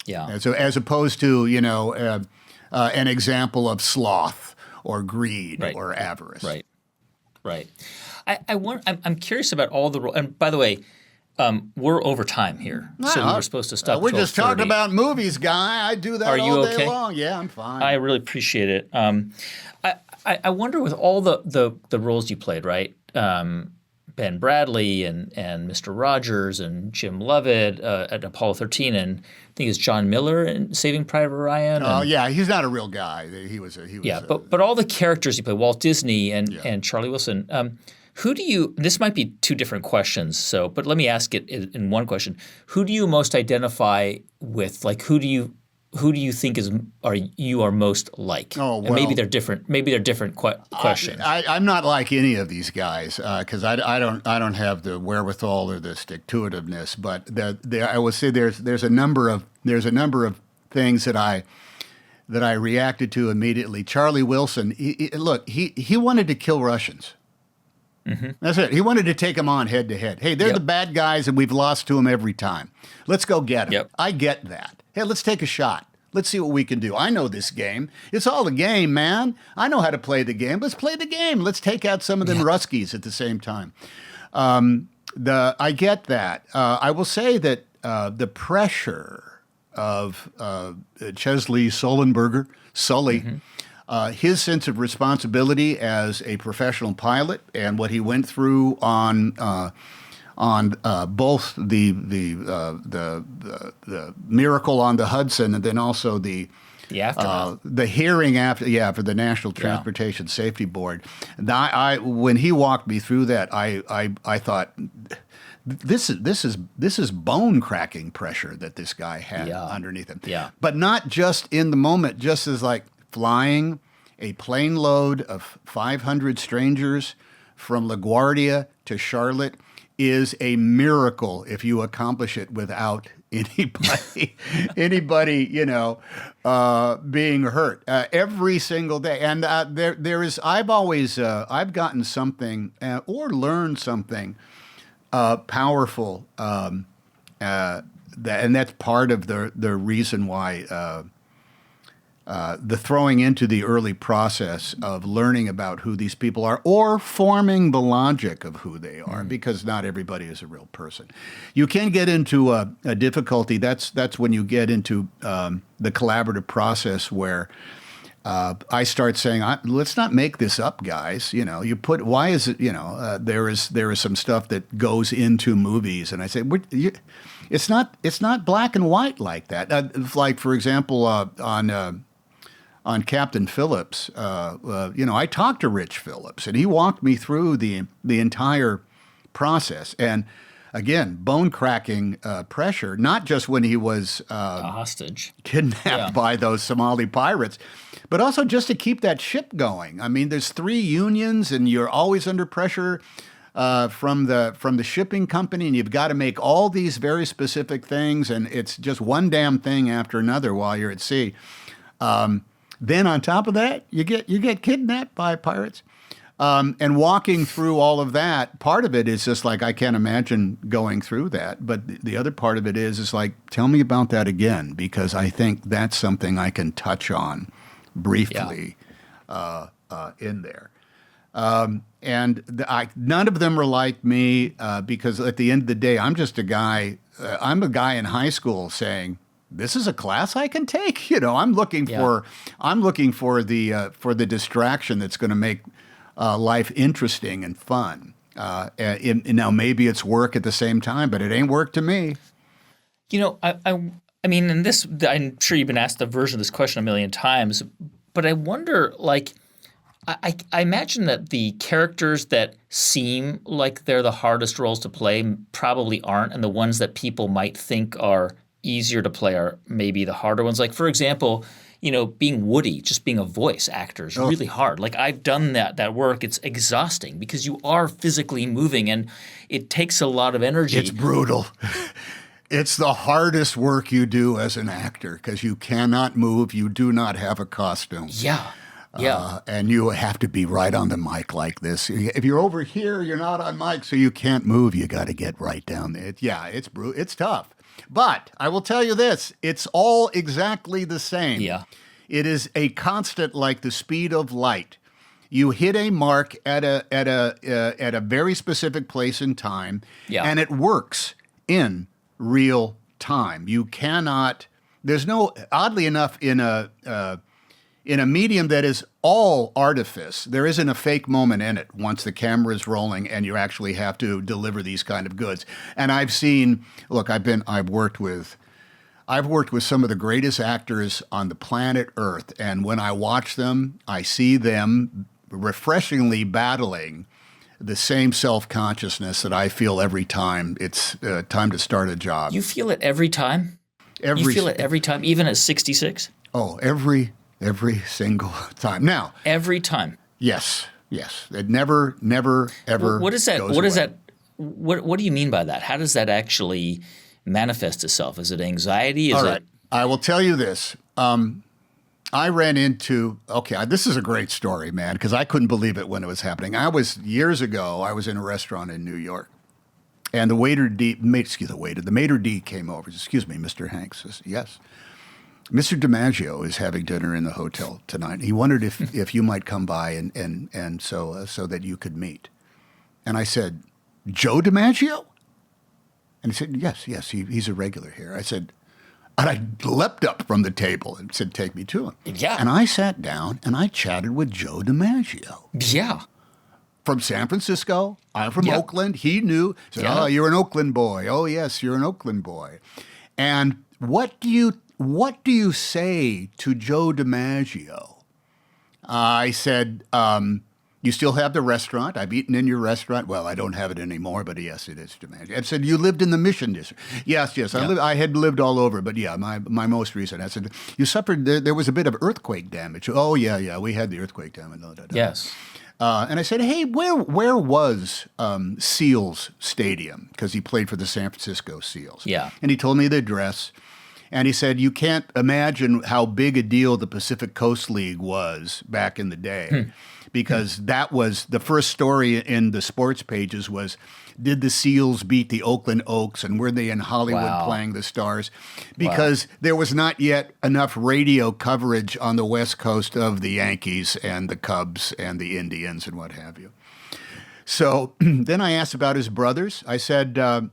Yeah. And so, as opposed to an example of sloth or greed or avarice. Right. I'm curious about all the roles. And by the way, we're over time here, so we were supposed to stop. We're just talking about movies, Guy. I do that all day long. Yeah, I'm fine. I really appreciate it. I wonder, with all the roles you played, right? Ben Bradley and Mr. Rogers and Jim Lovett at Apollo 13, and I think it's John Miller in Saving Private Ryan. Oh yeah, he's not a real guy. He was. But all the characters you played, Walt Disney and Charlie Wilson. Who do you? This might be two different questions. But let me ask it in one question. Who do you most identify with? Like, who do you think you are most like? Oh, well, and maybe they're different. Maybe they're different questions. I'm not like any of these guys because I don't have the wherewithal or the stick-to-itiveness. But I would say there's a number of things that I reacted to immediately. Charlie Wilson. He wanted to kill Russians. Mm-hmm. That's it. He wanted to take them on head to head. Hey, they're the bad guys, and we've lost to them every time. Let's go get them. Yep. I get that. Hey, let's take a shot. Let's see what we can do. I know this game. It's all a game, man. I know how to play the game. Let's play the game. Let's take out some of them Ruskies at the same time. I get that. I will say that the pressure of Chesley Sullenberger, Sully, his sense of responsibility as a professional pilot and what he went through on both the miracle on the Hudson and then also the aftermath, the hearing after for the National Transportation Safety Board. When he walked me through that, I thought this is bone cracking pressure that this guy had underneath him. Yeah. But not just in the moment, just as like flying a plane load of 500 strangers from LaGuardia to Charlotte is a miracle if you accomplish it without anybody, being hurt every single day. And there is, I've gotten something or learned something powerful, and that's part of the reason why the throwing into the early process of learning about who these people are or forming the logic of who they are, because not everybody is a real person. You can get into a difficulty. That's when you get into the collaborative process where I start saying, let's not make this up, guys. Why is it, there is some stuff that goes into movies. And I say, it's not black and white like that. Like, for example, on Captain Phillips, I talked to Rich Phillips, and he walked me through the entire process. And again, bone-cracking pressure, not just when he was a hostage, kidnapped by those Somali pirates, but also just to keep that ship going. I mean, there's 3 unions, and you're always under pressure from the shipping company, and you've got to make all these very specific things, and it's just one damn thing after another while you're at sea. Then on top of that, you get kidnapped by pirates. And walking through all of that, part of it is just like, I can't imagine going through that. But the other part of it is like, tell me about that again, because I think that's something I can touch on briefly in there. And none of them are like me because at the end of the day, I'm just a guy. I'm a guy in high school saying, this is a class I can take. I'm looking for the distraction that's going to make life interesting and fun. Now maybe it's work at the same time, but it ain't work to me. I mean, in this, I'm sure you've been asked the version of this question a million times, but I wonder, like, I imagine that the characters that seem like they're the hardest roles to play probably aren't, and the ones that people might think are easier to play are maybe the harder ones. Like, for example, being Woody, just being a voice actor is really hard. Like, I've done that work. It's exhausting because you are physically moving and it takes a lot of energy. It's brutal. It's the hardest work you do as an actor because you cannot move. You do not have a costume. Yeah. And you have to be right on the mic like this. If you're over here, you're not on mic, so you can't move. You got to get right down there. It's brutal. It's tough. But I will tell you this, it's all exactly the same. Yeah. It is a constant like the speed of light. You hit a mark at a very specific place in time, and it works in real time. You cannot, there's no, oddly enough, in a medium that is all artifice, there isn't a fake moment in it once the camera is rolling and you actually have to deliver these kind of goods. And I've seen, look, I've worked with some of the greatest actors on the planet Earth, and when I watch them, I see them refreshingly battling the same self-consciousness that I feel every time it's time to start a job. You feel it every time? You feel it every time, even at 66? Oh, every single time. Now, every time. Yes. It never, ever. What is that? Goes what away. is that? What do you mean by that? How does that actually manifest itself? Is it anxiety? All right. I will tell you this. I ran into. Okay, this is a great story, man, because I couldn't believe it when it was happening. Years ago. I was in a restaurant in New York, and the maitre d' came over. Excuse me, Mr. Hanks. Says, yes. Mr. DiMaggio is having dinner in the hotel tonight. He wondered if you might come by and so that you could meet. And I said, Joe DiMaggio? And he said, yes, he's a regular here. I said, and I leapt up from the table and said, take me to him. Yeah. And I sat down and I chatted with Joe DiMaggio. Yeah. From San Francisco. I'm from Oakland. He knew. Said, oh, you're an Oakland boy. Oh, yes, you're an Oakland boy. And what do you say to Joe DiMaggio? I said, you still have the restaurant. I've eaten in your restaurant. Well, I don't have it anymore, but yes, it is DiMaggio. I said, you lived in the Mission District. Yes. Yeah. I had lived all over, but yeah, my most recent. I said, you suffered, there was a bit of earthquake damage. Oh, yeah, we had the earthquake damage. Yes. And I said, hey, where was Seals Stadium? Because he played for the San Francisco Seals. Yeah. And he told me the address. And he said, you can't imagine how big a deal the Pacific Coast League was back in the day. Because that was the first story in the sports pages was, did the Seals beat the Oakland Oaks, and were they in Hollywood playing the Stars? Because there was not yet enough radio coverage on the West Coast of the Yankees and the Cubs and the Indians and what have you. So then I asked about his brothers. I said, how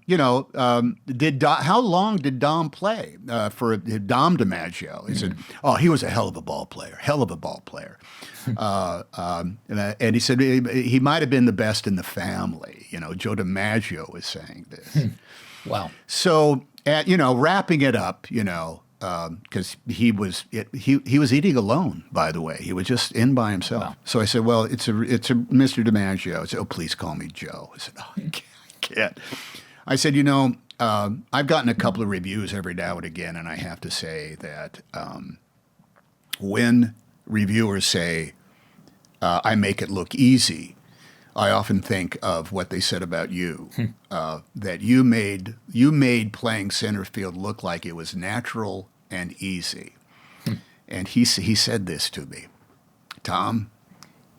long did Dom play for Dom DiMaggio? He said, oh, he was a hell of a ball player. And he said he might have been the best in the family. Joe DiMaggio was saying this. Wow. So, wrapping it up, because he was eating alone, by the way. He was just in by himself. Wow. So I said, well, it's a Mr. DiMaggio. I said, oh, please call me Joe. I said, oh, I can't. I said, I've gotten a couple of reviews every now and again, and I have to say that when reviewers say, I make it look easy, I often think of what they said about you, that you made playing center field look like it was natural and easy. And he said this to me, Tom,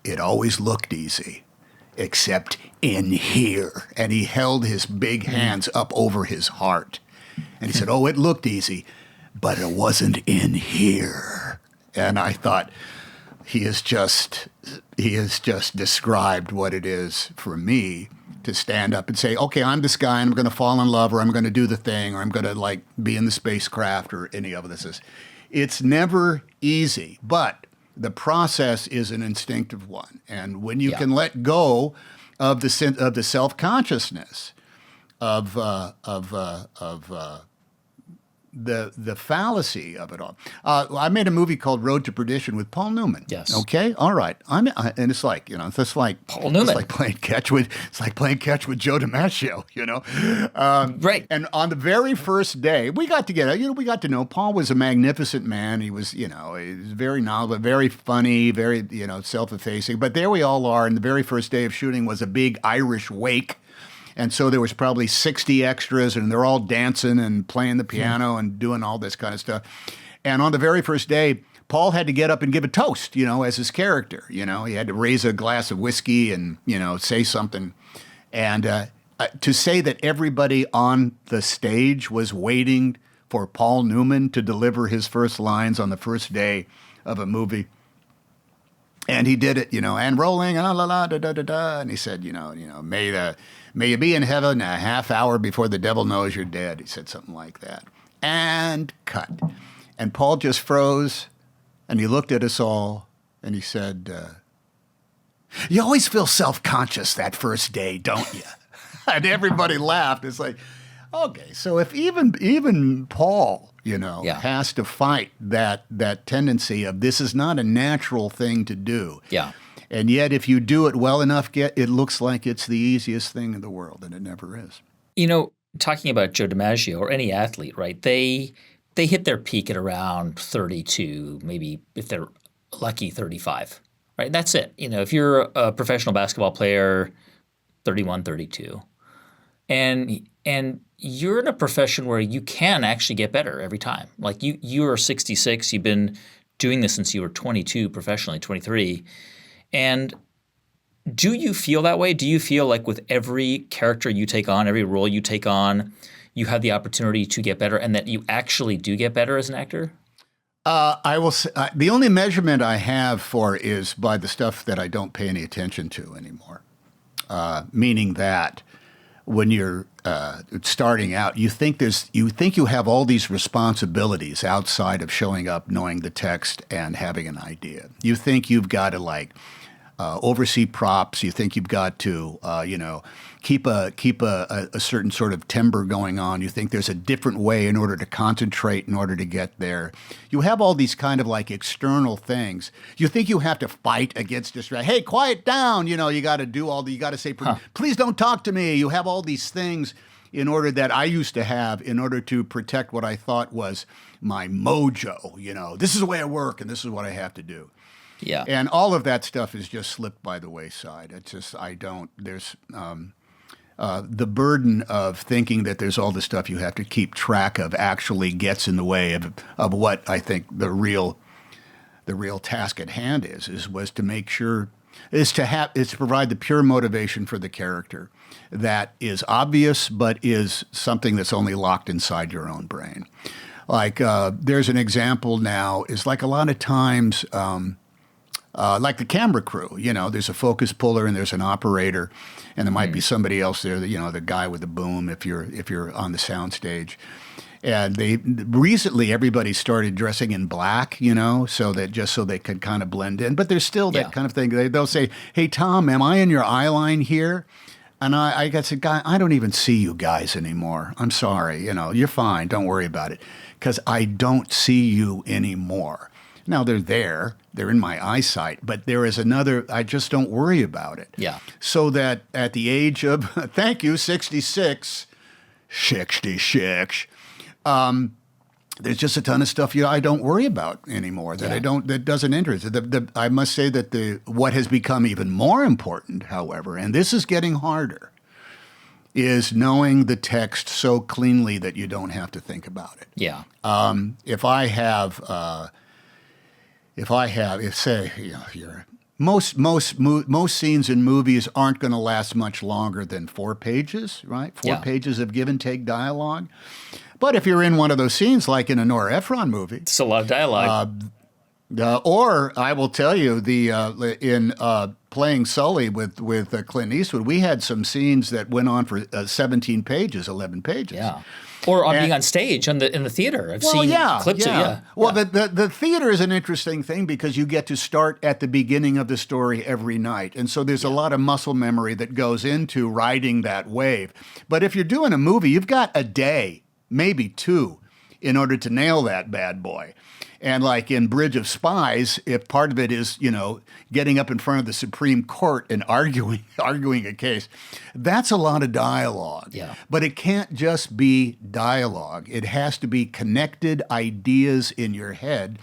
it always looked easy, except in here. And he held his big hands up over his heart. And he said, oh, it looked easy, but it wasn't in here. And I thought, he has just described what it is for me to stand up and say, okay, I'm this guy, and I'm going to fall in love, or I'm going to do the thing, or I'm going to be in the spacecraft, or any of this. It's never easy, but the process is an instinctive one. And when you can let go of the self-consciousness of the fallacy of it all. I made a movie called Road to Perdition with Paul Newman. Yes. Okay. All right. And it's like, it's just like Paul Newman. It's like playing catch with Joe DiMaggio. Right. And on the very first day, we got together. We got to know Paul was a magnificent man. He was, he was very knowledgeable, very funny, very self-effacing. But there we all are. And the very first day of shooting was a big Irish wake. And so there was probably 60 extras, and they're all dancing and playing the piano and doing all this kind of stuff. And on the very first day, Paul had to get up and give a toast, as his character. He had to raise a glass of whiskey and, say something. And to say that everybody on the stage was waiting for Paul Newman to deliver his first lines on the first day of a movie. And he did it, and rolling, la la la, da da da da. And he said, may you be in heaven a half hour before the devil knows you're dead. He said something like that. And cut. And Paul just froze, and he looked at us all, and he said, you always feel self-conscious that first day, don't you? And everybody laughed. It's like, okay, so if even Paul, has to fight that tendency of this is not a natural thing to do. Yeah. And yet, if you do it well enough, it looks like it's the easiest thing in the world, and it never is. Talking about Joe DiMaggio or any athlete, right? They hit their peak at around 32, maybe if they're lucky, 35, right? That's it. If you're a professional basketball player, 31, 32, and you're in a profession where you can actually get better every time. Like you are 66, you've been doing this since you were 22 professionally, 23. And do you feel that way? Do you feel like with every character you take on, every role you take on, you have the opportunity to get better and that you actually do get better as an actor? I will say, the only measurement I have for is by the stuff that I don't pay any attention to anymore. Meaning that when you're starting out, you think you have all these responsibilities outside of showing up, knowing the text, and having an idea. You think you've got to oversee props. You think you've got to keep a certain sort of timbre going on. You think there's a different way in order to concentrate, in order to get there. You have all these kind of external things. You think you have to fight against distraction. Hey, quiet down. You got to do all you got to say, please don't talk to me. You have all these things in order that I used to have in order to protect what I thought was my mojo. This is the way I work and this is what I have to do. Yeah. And all of that stuff has just slipped by the wayside. It's just, there's the burden of thinking that there's all the stuff you have to keep track of actually gets in the way of what I think the real task at hand was to make sure, is to provide the pure motivation for the character that is obvious, but is something that's only locked inside your own brain. Like there's an example now, is like a lot of times, like the camera crew, there's a focus puller and there's an operator, and there might be somebody else there, the guy with the boom if you're on the soundstage. And recently everybody started dressing in black, so they could kind of blend in. But there's still that kind of thing. They'll say, "Hey, Tom, am I in your eye line here?" And I said, "Guy, I don't even see you guys anymore. I'm sorry. You're fine. Don't worry about it, because I don't see you anymore." Now they're there. They're in my eyesight, but there is another. I just don't worry about it. Yeah. So that at the age of, thank you, 66, there's just a ton of stuff I don't worry about anymore that doesn't interest. I must say that what has become even more important, however, and this is getting harder, is knowing the text so cleanly that you don't have to think about it. Yeah. Most scenes in movies aren't going to last much longer than 4 pages, right? 4 pages of give and take dialogue. But if you're in one of those scenes, like in a Nora Ephron movie, It's a lot of dialogue. or I will tell you, in playing Sully with Clint Eastwood, we had some scenes that went on for 17 pages, 11 pages. Yeah. Or being on stage in the theater. I've seen clips of it. Well, the theater is an interesting thing because you get to start at the beginning of the story every night. And so there's a lot of muscle memory that goes into riding that wave. But if you're doing a movie, you've got a day, maybe 2, in order to nail that bad boy. And like in Bridge of Spies, if part of it is, getting up in front of the Supreme Court and arguing a case, that's a lot of dialogue. Yeah. But it can't just be dialogue. It has to be connected ideas in your head,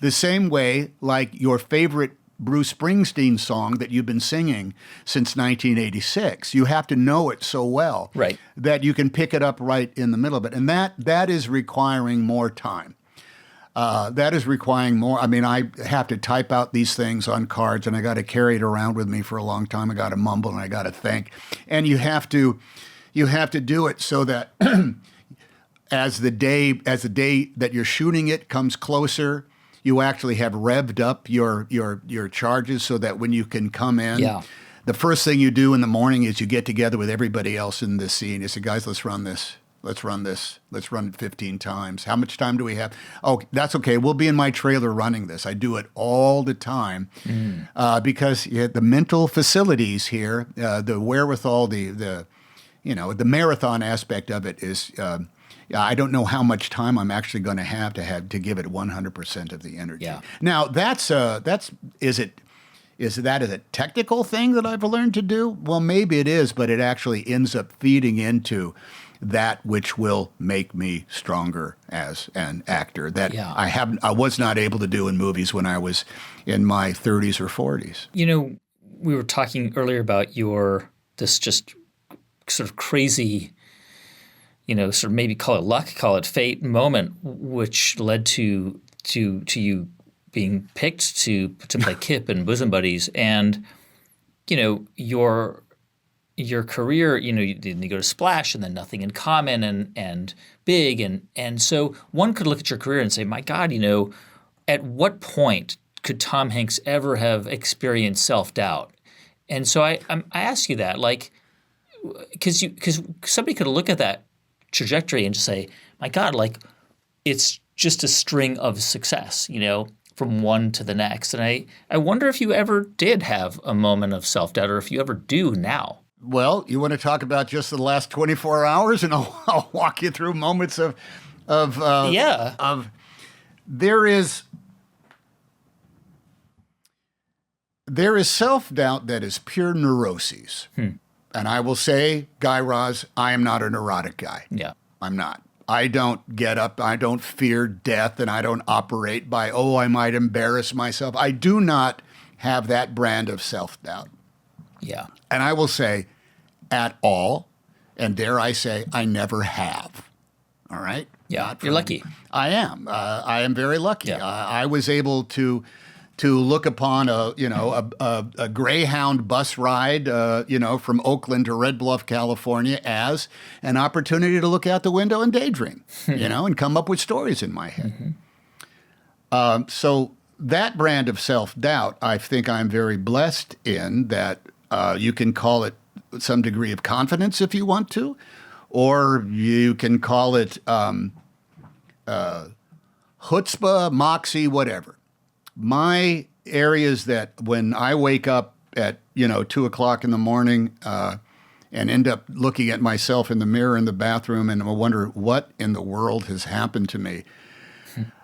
the same way like your favorite Bruce Springsteen song that you've been singing since 1986. You have to know it so well that you can pick it up right in the middle of it. And that is requiring more time. That is requiring more. I mean, I have to type out these things on cards, and I got to carry it around with me for a long time. I got to mumble and I got to think, and you have to do it so that as the day that you're shooting it comes closer, you actually have revved up your charges so that when you can come in, the first thing you do in the morning is you get together with everybody else in this scene. You say, "Guys, let's run this. Let's run this. Let's run it 15 times. How much time do we have?" "Oh, that's okay. We'll be in my trailer running this." I do it all the time because the mental facilities here, the wherewithal, the marathon aspect of it is. I don't know how much time I'm actually going to have to give it 100% of the energy. Yeah. Now is that a technical thing that I've learned to do? Well, maybe it is, but it actually ends up feeding into that which will make me stronger as an actor that I was not able to do in movies when I was in my 30s or 40s. We were talking earlier about this just sort of crazy, sort of maybe call it luck, call it fate moment, which led to you being picked to play Kip in Bosom Buddies, and your career, you go to Splash and then Nothing in Common and Big, and so one could look at your career and say, my God, at what point could Tom Hanks ever have experienced self-doubt? And so I ask you that, like, because somebody could look at that trajectory and just say, my God, like, it's just a string of success, from one to the next. And I wonder if you ever did have a moment of self-doubt, or if you ever do now. Well, you want to talk about just the last 24 hours, and I'll walk you through moments of there is self-doubt that is pure neuroses. And I will say, Guy Raz, I am not a neurotic guy. Yeah. I'm not. I don't get up, I don't fear death, and I don't operate by, oh, I might embarrass myself. I do not have that brand of self-doubt. Yeah. And I will say, at all, and dare I say, I never have. All right? Yeah, you're lucky. I am. I am very lucky. Yeah. I was able to look upon a Greyhound bus ride, from Oakland to Red Bluff, California, as an opportunity to look out the window and daydream, and come up with stories in my head. So that brand of self-doubt, I think I'm very blessed in that. You can call it some degree of confidence if you want to, or you can call it chutzpah, moxie, whatever. My areas that when I wake up at 2 o'clock in the morning and end up looking at myself in the mirror in the bathroom and I wonder what in the world has happened to me.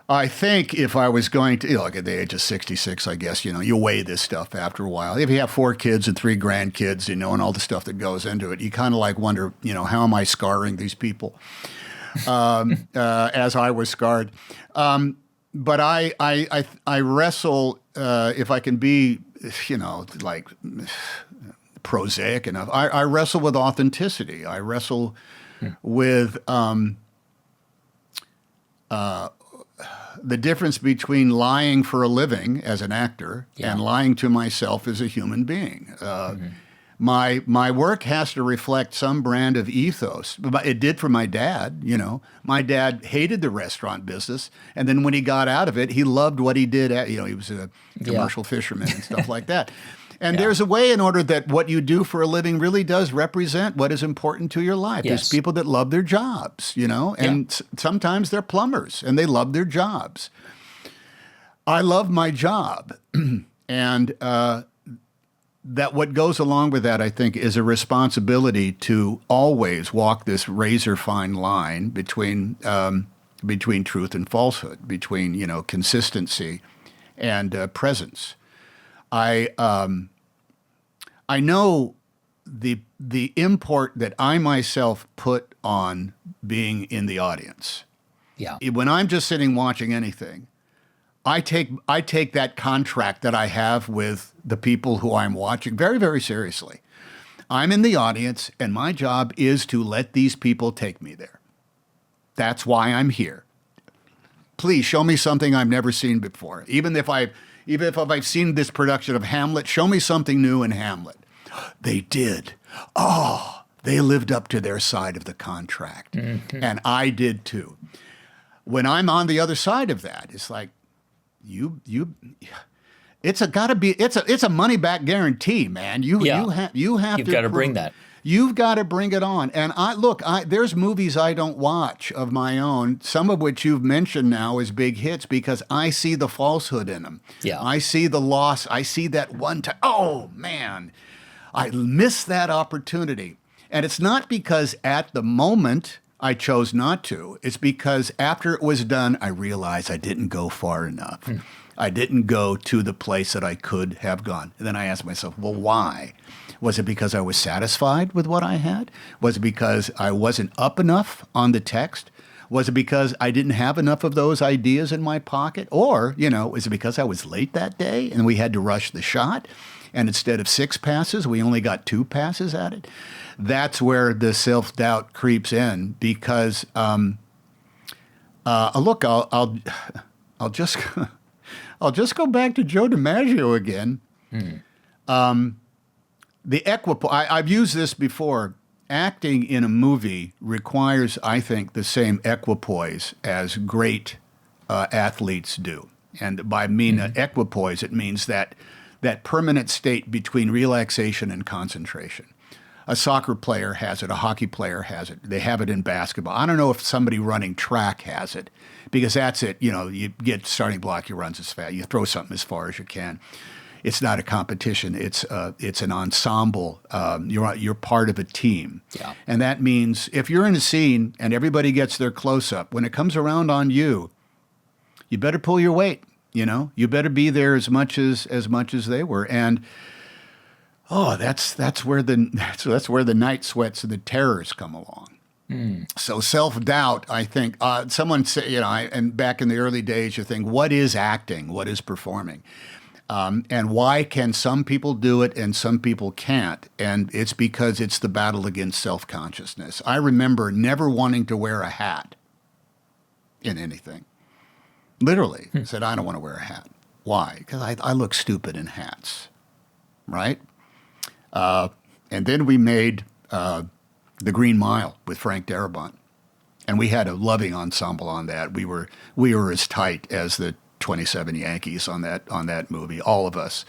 I think if I was going to, like at the age of 66, I guess, you weigh this stuff after a while. If you have 4 kids and 3 grandkids, and all the stuff that goes into it, you kind of like wonder, how am I scarring these people as I was scarred? But I wrestle, if I can be, like prosaic enough, I wrestle with authenticity. I wrestle with the difference between lying for a living as an actor and lying to myself as a human being. My work has to reflect some brand of ethos. It did for my dad, My dad hated the restaurant business, and then when he got out of it, he loved what he did. He was a commercial fisherman and stuff like that. And there's a way in order that what you do for a living really does represent what is important to your life. Yes. There's people that love their jobs, and sometimes they're plumbers and they love their jobs. I love my job. And that what goes along with that, I think, is a responsibility to always walk this razor fine line between truth and falsehood, between, consistency and presence. I know the import that I myself put on being in the audience. Yeah. When I'm just sitting watching anything, I take that contract that I have with the people who I'm watching very, very seriously. I'm in the audience, and my job is to let these people take me there. That's why I'm here. Please show me something I've never seen before. Even if I've seen this production of Hamlet, show me something new in Hamlet. They did. Oh, they lived up to their side of the contract. Mm-hmm. And I did too. When I'm on the other side of that, it's like, it's a money back guarantee, man. You've got to bring that. You've got to bring it on. And there's movies I don't watch of my own, some of which you've mentioned now as big hits, because I see the falsehood in them. Yeah. I see the loss. I see that one time. Oh, man, I missed that opportunity. And it's not because at the moment I chose not to. It's because after it was done, I realized I didn't go far enough. I didn't go to the place that I could have gone. And then I asked myself, well, why? Was it because I was satisfied with what I had? Was it because I wasn't up enough on the text? Was it because I didn't have enough of those ideas in my pocket? Or, is it because I was late that day and we had to rush the shot? And instead of 6 passes, we only got 2 passes at it? That's where the self-doubt creeps in because, look, I'll just go back to Joe DiMaggio again. The I've used this before. Acting in a movie requires, I think, the same equipoise as great athletes do. And by equipoise, it means that permanent state between relaxation and concentration. A soccer player has it. A hockey player has it. They have it in basketball. I don't know if somebody running track has it, because that's it. You get starting block, you run as fast. You throw something as far as you can. It's not a competition. It's an ensemble. You're part of a team. Yeah. And that means if you're in a scene and everybody gets their close-up, when it comes around on you, you better pull your weight. You better be there as much as they were. And that's where the night sweats and the terrors come along. So self-doubt, I think, someone said, and back in the early days, you think, what is acting? What is performing? And why can some people do it and some people can't? And it's because it's the battle against self-consciousness. I remember never wanting to wear a hat in anything. Literally, said, I don't want to wear a hat. Why? Because I look stupid in hats, right? And then we made The Green Mile with Frank Darabont. And we had a loving ensemble on that. We were as tight as the 27 Yankees on that movie, all of us,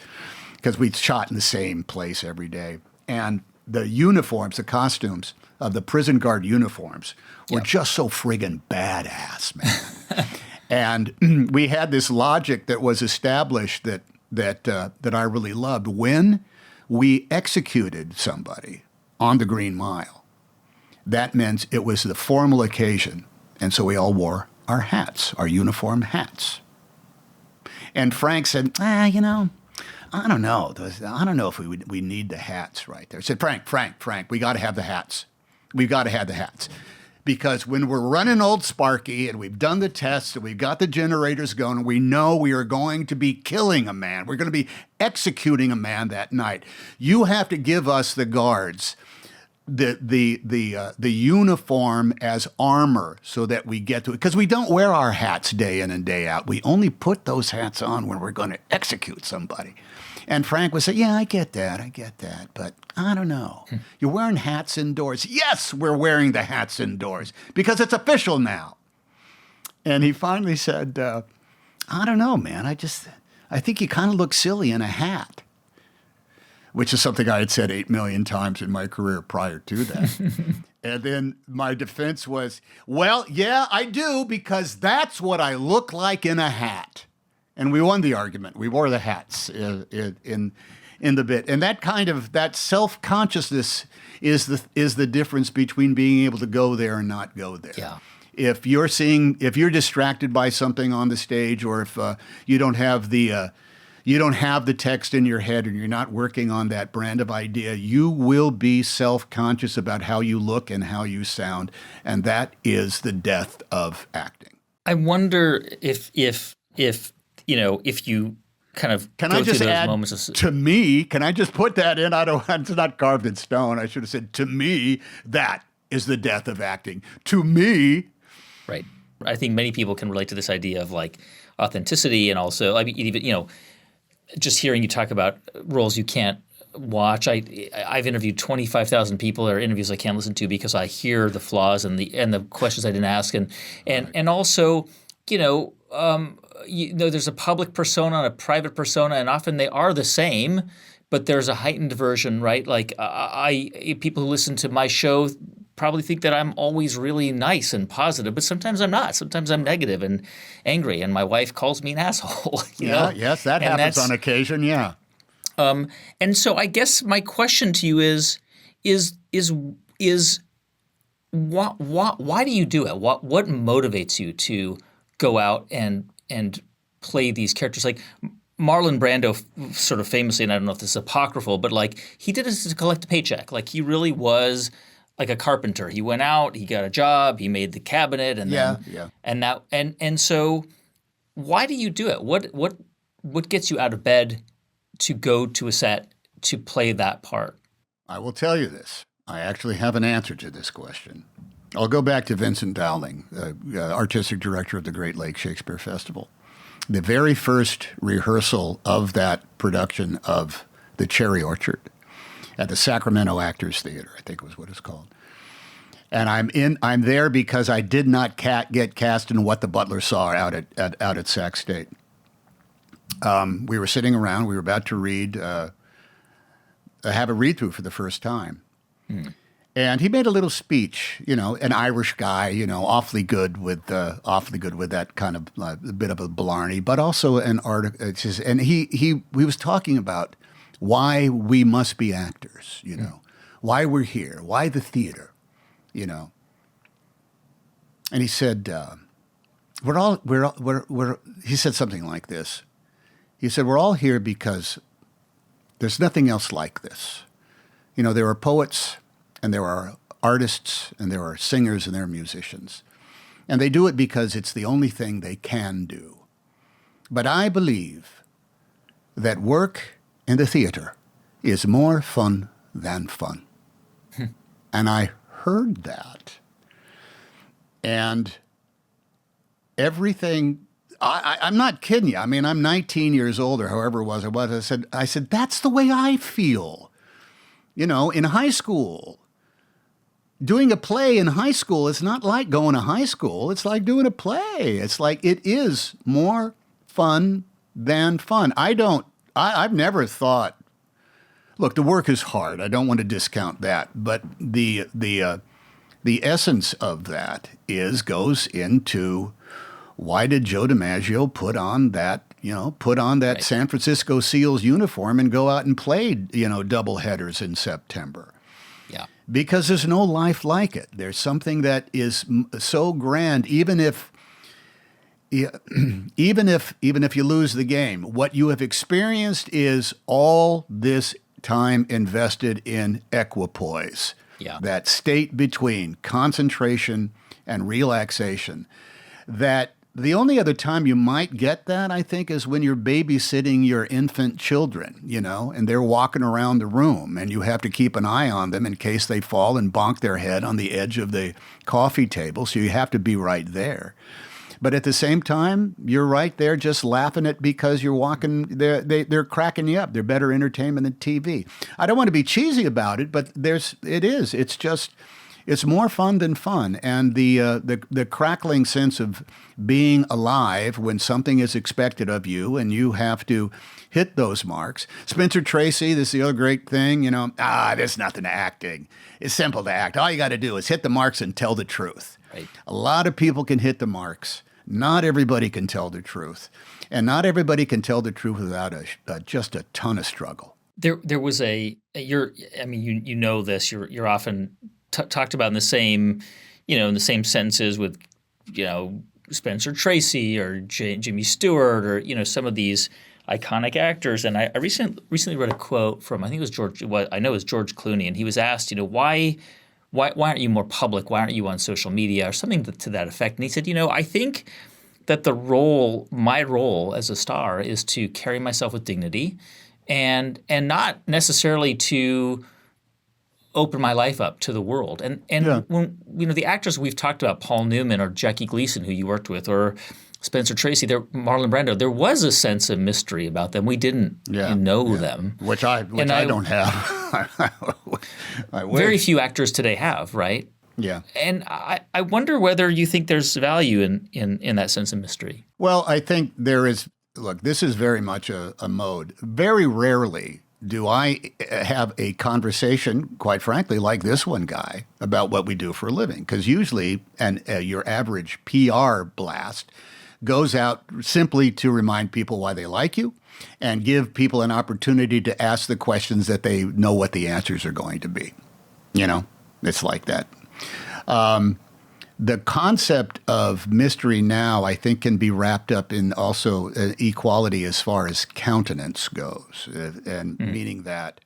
because we shot in the same place every day. And the uniforms, the costumes of the prison guard uniforms were just so friggin' badass, man. And we had this logic that was established that I really loved. When we executed somebody on the Green Mile, that meant it was the formal occasion. And so we all wore our hats, our uniform hats. And Frank said, I don't know. I don't know if we need the hats right there. I said, Frank, we got to have the hats. We've got to have the hats. Because when we're running Old Sparky and we've done the tests and we've got the generators going, we know we are going to be killing a man. We're going to be executing a man that night. You have to give us the guards the uniform as armor so that we get to it. Because we don't wear our hats day in and day out. We only put those hats on when we're going to execute somebody. And Frank would say, yeah, I get that, but I don't know. You're wearing hats indoors. Yes, we're wearing the hats indoors because it's official now. And he finally said, I don't know, man. I think you kind of look silly in a hat, which is something I had said 8 million times in my career prior to that. And then my defense was, well, yeah, I do, because that's what I look like in a hat. And we won the argument. We wore the hats in the bit. And that self-consciousness is the difference between being able to go there and not go there. Yeah. If you're distracted by something on the stage, or if you don't have the text in your head and you're not working on that brand of idea, you will be self-conscious about how you look and how you sound. And that is the death of acting. I wonder if you kind of can go I just through those add, moments of, to me, can I just put that in? It's not carved in stone. I should have said, to me, that is the death of acting. To me. Right. I think many people can relate to this idea of like authenticity, and also, I mean, even, just hearing you talk about roles you can't watch. I've interviewed 25,000 people, or interviews I can't listen to because I hear the flaws and the questions I didn't ask, and also, there's a public persona and a private persona, and often they are the same, but there's a heightened version, right? Like people who listen to my show probably think that I'm always really nice and positive, but sometimes I'm not. Sometimes I'm negative and angry, and my wife calls me an asshole. Yes, that happens on occasion. Yeah. And so I guess my question to you is why do you do it? What motivates you to go out and play these characters? Like Marlon Brando, sort of famously, and I don't know if this is apocryphal, but like he did this to collect a paycheck. Like he really was like a carpenter. He went out, he got a job, he made the cabinet, and so why do you do it? What gets you out of bed to go to a set to play that part? I will tell you this. I actually have an answer to this question. I'll go back to Vincent Dowling, artistic director of the Great Lakes Shakespeare Festival. The very first rehearsal of that production of The Cherry Orchard at the Sacramento Actors Theater, I think was what it's called. And I'm there because I did not get cast in What the Butler Saw out at Sac State. We were sitting around. We were about to have a read-through for the first time. And he made a little speech, an Irish guy, awfully good with that kind of a bit of a blarney, but also an article. And he was talking about why we must be actors, why we're here, why the theater, And he said, he said something like this. He said, we're all here because there's nothing else like this. There are poets and there are artists and there are singers and there are musicians. And they do it because it's the only thing they can do. But I believe that work in the theater is more fun than fun. And I heard that. And everything, I'm not kidding you. I mean, I'm 19 years old or however it was. I said, that's the way I feel. You know, in high school, doing a play in high school, it's not like going to high school. It's like doing a play. It's like it is more fun than fun. I've never thought, look, the work is hard. I don't want to discount that. But the essence of that goes into why did Joe DiMaggio put on that right. San Francisco Seals uniform and go out and play, double headers in September? Yeah. Because there's no life like it. There's something that is so grand, even if you lose the game, what you have experienced is all this time invested in equipoise. Yeah. That state between concentration and relaxation. That the only other time you might get that, I think, is when you're babysitting your infant children, and they're walking around the room and you have to keep an eye on them in case they fall and bonk their head on the edge of the coffee table. So you have to be right there. But at the same time, you're right there just laughing at because you're walking, they're cracking you up. They're better entertainment than TV. I don't want to be cheesy about it, but it's more fun than fun. And the crackling sense of being alive when something is expected of you and you have to hit those marks. Spencer Tracy, this is the other great thing, there's nothing to acting. It's simple to act. All you got to do is hit the marks and tell the truth. Right. A lot of people can hit the marks. Not everybody can tell the truth. And not everybody can tell the truth without just a ton of struggle. There was you know this, you're often talked about in the same sentences with, Spencer Tracy or Jimmy Stewart or, some of these iconic actors. And I recently read a quote from, I think it was George Clooney, and he was asked, why aren't you more public? Why aren't you on social media or something to that effect? And he said, I think that my role as a star is to carry myself with dignity and not necessarily to open my life up to the world. And yeah. When the actors we've talked about, Paul Newman or Jackie Gleason, who you worked with, or Spencer Tracy, Marlon Brando, there was a sense of mystery about them. We didn't know them. Which I don't have. I wish. Very few actors today have, right? Yeah. And I wonder whether you think there's value in that sense of mystery. Well, I think there is. Look, this is very much a mode. Very rarely do I have a conversation, quite frankly, like this one, Guy, about what we do for a living. Because usually your average PR blast goes out simply to remind people why they like you and give people an opportunity to ask the questions that they know what the answers are going to be. It's like that. The concept of mystery now, I think, can be wrapped up in also equality as far as countenance goes, and meaning that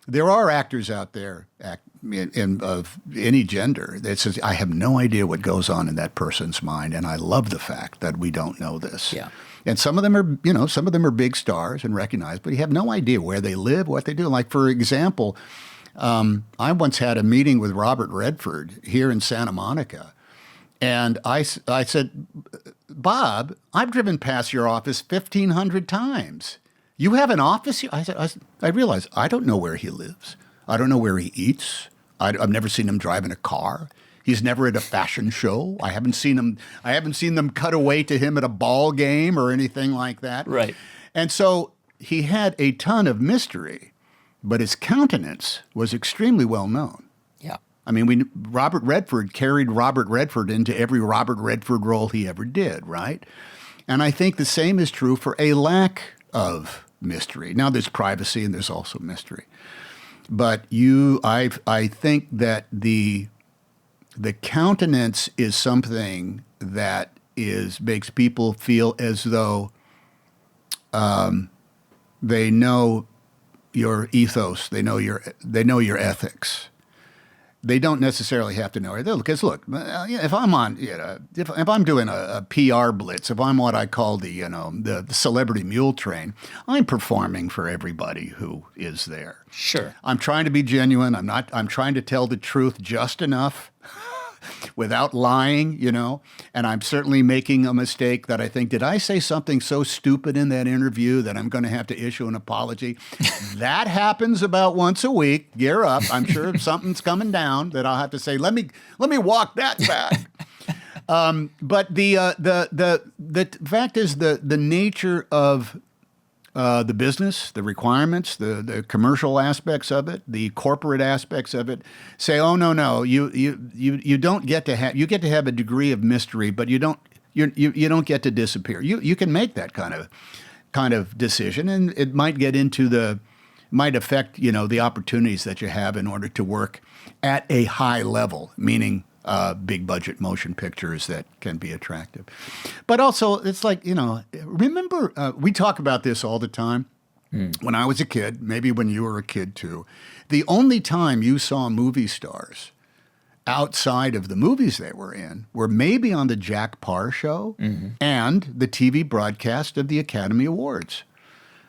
there are actors out there of any gender that says, I have no idea what goes on in that person's mind, and I love the fact that we don't know this. Yeah. And some of them are big stars and recognized, but you have no idea where they live, what they do. Like, for example, I once had a meeting with Robert Redford here in Santa Monica, and I said, Bob, I've driven past your office 1,500 times. You have an office here? I realized I don't know where he lives. I don't know where he eats. I've never seen him driving a car. He's never at a fashion show. I haven't seen them cut away to him at a ball game or anything like that. Right. And so he had a ton of mystery. But his countenance was extremely well known. Yeah. I mean, Robert Redford carried Robert Redford into every Robert Redford role he ever did, right? And I think the same is true for a lack of mystery. Now, there's privacy and there's also mystery. But I think that the countenance is something that makes people feel as though they know your ethos, they know your ethics, they don't necessarily have to know it. Because look, if I'm on, if I'm doing a PR blitz, if I'm what I call the celebrity mule train, I'm performing for everybody who is there. Sure. I'm trying to be genuine. I'm trying to tell the truth just enough without lying, and I'm certainly making a mistake that I think, did I say something so stupid in that interview that I'm going to have to issue an apology? That happens about once a week. Gear up. I'm sure something's coming down that I'll have to say, let me walk that back. But the fact is the nature of the business, the requirements, the commercial aspects of it, the corporate aspects of it, say, oh no, you don't get to have, you get to have a degree of mystery, but you don't get to disappear. You can make that kind of decision, and it might might affect the opportunities that you have in order to work at a high level, meaning big budget motion pictures that can be attractive. But also, it's like, remember, we talk about this all the time. When I was a kid, maybe when you were a kid too, the only time you saw movie stars outside of the movies they were in were maybe on the Jack Parr show and the TV broadcast of the Academy Awards.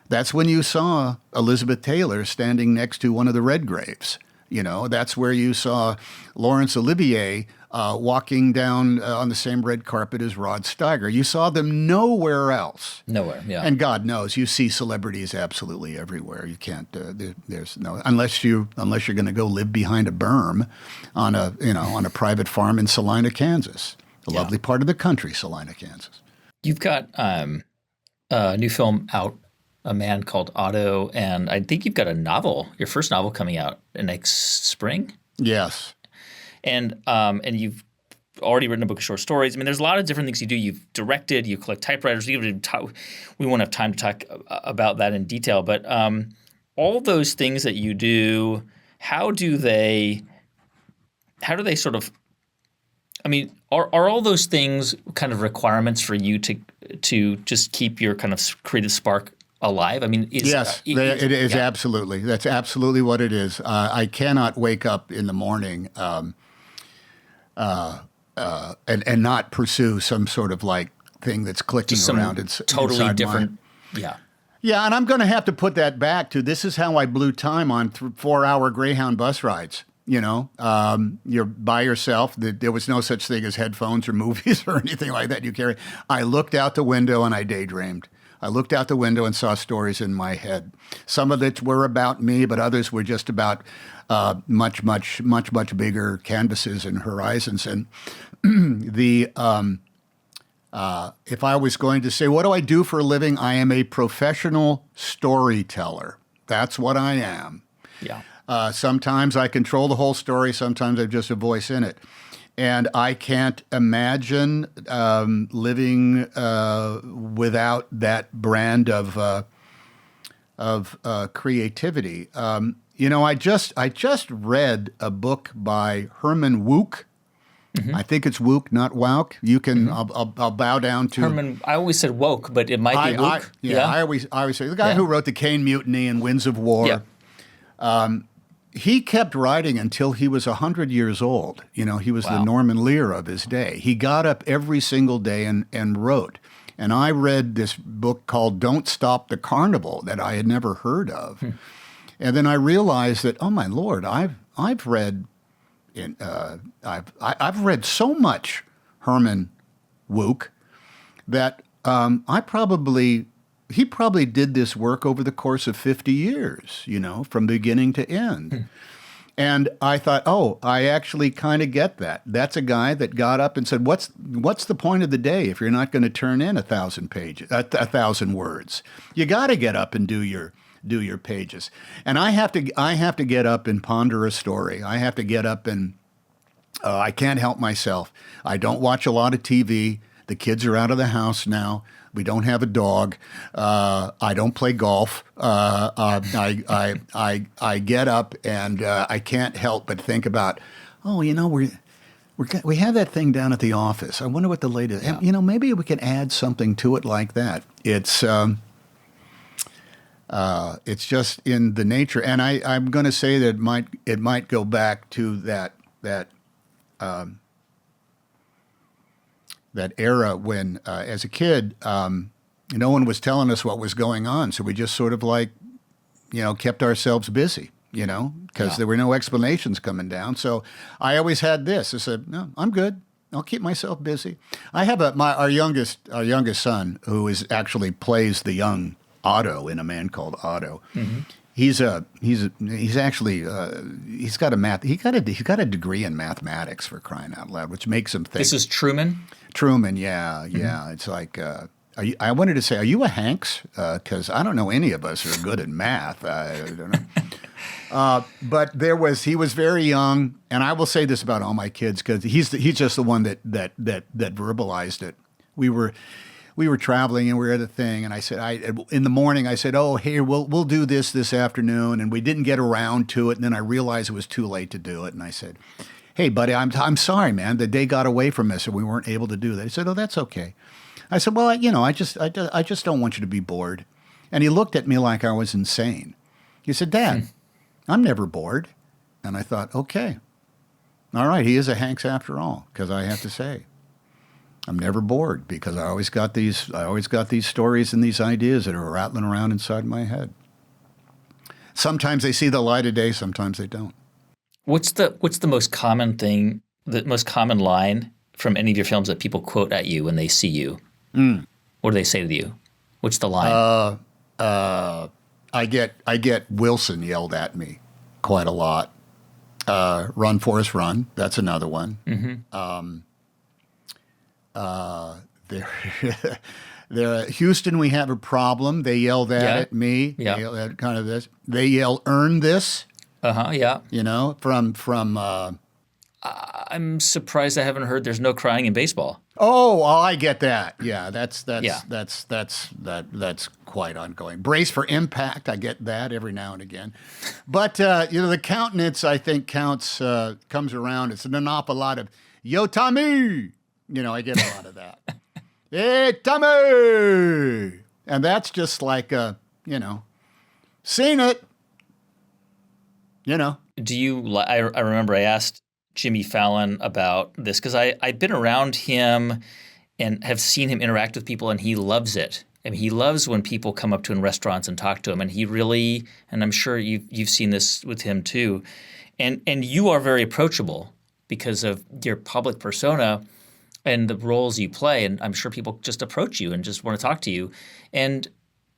That's when you saw Elizabeth Taylor standing next to one of the Redgraves. That's where you saw Laurence Olivier walking down on the same red carpet as Rod Steiger. You saw them nowhere else. Nowhere, yeah. And God knows, you see celebrities absolutely everywhere. You can't. There's no unless you're going to go live behind a berm on a private farm in Salina, Kansas, a lovely part of the country, Salina, Kansas. You've got a new film out. A Man Called Otto, and I think you've got a novel, your first novel coming out next spring. Yes. And you've already written a book of short stories. I mean, there's a lot of different things you do. You've directed, you collect typewriters. We won't have time to talk about that in detail, but all those things that you do, how do they sort of, I mean, are all those things kind of requirements for you to just keep your kind of creative spark alive? I mean, yes, it is absolutely. That's absolutely what it is. I cannot wake up in the morning and not pursue some sort of like thing that's clicking around. It's totally different. Yeah. Yeah, and I'm going to have to put that back to this is how I blew time on 4-hour Greyhound bus rides. You're by yourself. There was no such thing as headphones or movies or anything like that you carry. I looked out the window and I daydreamed. I looked out the window and saw stories in my head. Some of which were about me, but others were just about much bigger canvases and horizons. And if I was going to say, what do I do for a living? I am a professional storyteller. That's what I am. Yeah. Sometimes I control the whole story. Sometimes I'm just a voice in it. And I can't imagine living without that brand of creativity. I just read a book by Herman Wouk. Mm-hmm. I think it's Wouk, not Wouk. You can. Mm-hmm. I'll bow down to Herman. I always said woke, but it might be Wouk. I always say the guy who wrote the Caine Mutiny and Winds of War. Yeah. He kept writing until he was 100 years old. He was the Norman Lear of his day. He got up every single day and wrote. And I read this book called Don't Stop the Carnival that I had never heard of. And then I realized that, oh my Lord, I've read so much Herman Wouk that he probably did this work over the course of 50 years, from beginning to end. And I thought, I actually kind of get that. That's a guy that got up and said, what's the point of the day if you're not going to turn in 1,000 pages, 1,000 words? You got to get up and do your pages. And I have to get up and ponder a story. I have to get up and I can't help myself. I don't watch a lot of TV. The kids are out of the house now. We don't have a dog. I don't play golf. I get up and I can't help but think about, we have that thing down at the office. I wonder what the latest. Yeah. Maybe we can add something to it like that. It's just in the nature, and I'm going to say that it might go back to that that that era when, as a kid, no one was telling us what was going on, so we just sort of like, kept ourselves busy, because there were no explanations coming down. So I always had this. I said, no, I'm good. I'll keep myself busy. I have our youngest son, who actually plays the young Otto in A Man Called Otto. Mm-hmm. He's got a degree in mathematics, for crying out loud, which makes him think. This is Truman? Truman, yeah. It's like, I wanted to say, are you a Hanks? Because I don't know any of us are good at math. I don't know. But he was very young, and I will say this about all my kids, because he's just the one that verbalized it. We were traveling and we were at a thing, and I said, in the morning, I said, oh, hey, we'll do this afternoon, and we didn't get around to it, and then I realized it was too late to do it, and I said, hey, buddy, I'm sorry, man, the day got away from us and we weren't able to do that. He said, oh, that's okay. I said, well, I just don't want you to be bored. And he looked at me like I was insane. He said, Dad, I'm never bored. And I thought, okay, all right, he is a Hanks after all, because I have to say, I'm never bored, because I always got these stories and these ideas that are rattling around inside my head. Sometimes they see the light of day, sometimes they don't. What's the most common thing, the most common line from any of your films that people quote at you when they see you? What do they say to you? What's the line? I get Wilson yelled at me quite a lot. Run, Forrest, run. That's another one. Mm-hmm. There, Houston, we have a problem. They yell that at me. Yeah. They yell at kind of this. They yell, earn this. Yeah. From. I'm surprised I haven't heard "There's no crying in baseball." Oh, well, I get that. Yeah, that's quite ongoing. Brace for impact. I get that every now and again. But the countenance, I think, comes around. It's an awful lot of "Yo, Tommy." I get a lot of that. Hey, Tommy, and that's just like seen it. Do you? I remember I asked Jimmy Fallon about this, because I've been around him and have seen him interact with people, and he loves it. I mean, he loves when people come up to him in restaurants and talk to him, and he really, and I'm sure you've seen this with him too, and you are very approachable because of your public persona and the roles you play, and I'm sure people just approach you and just want to talk to you. And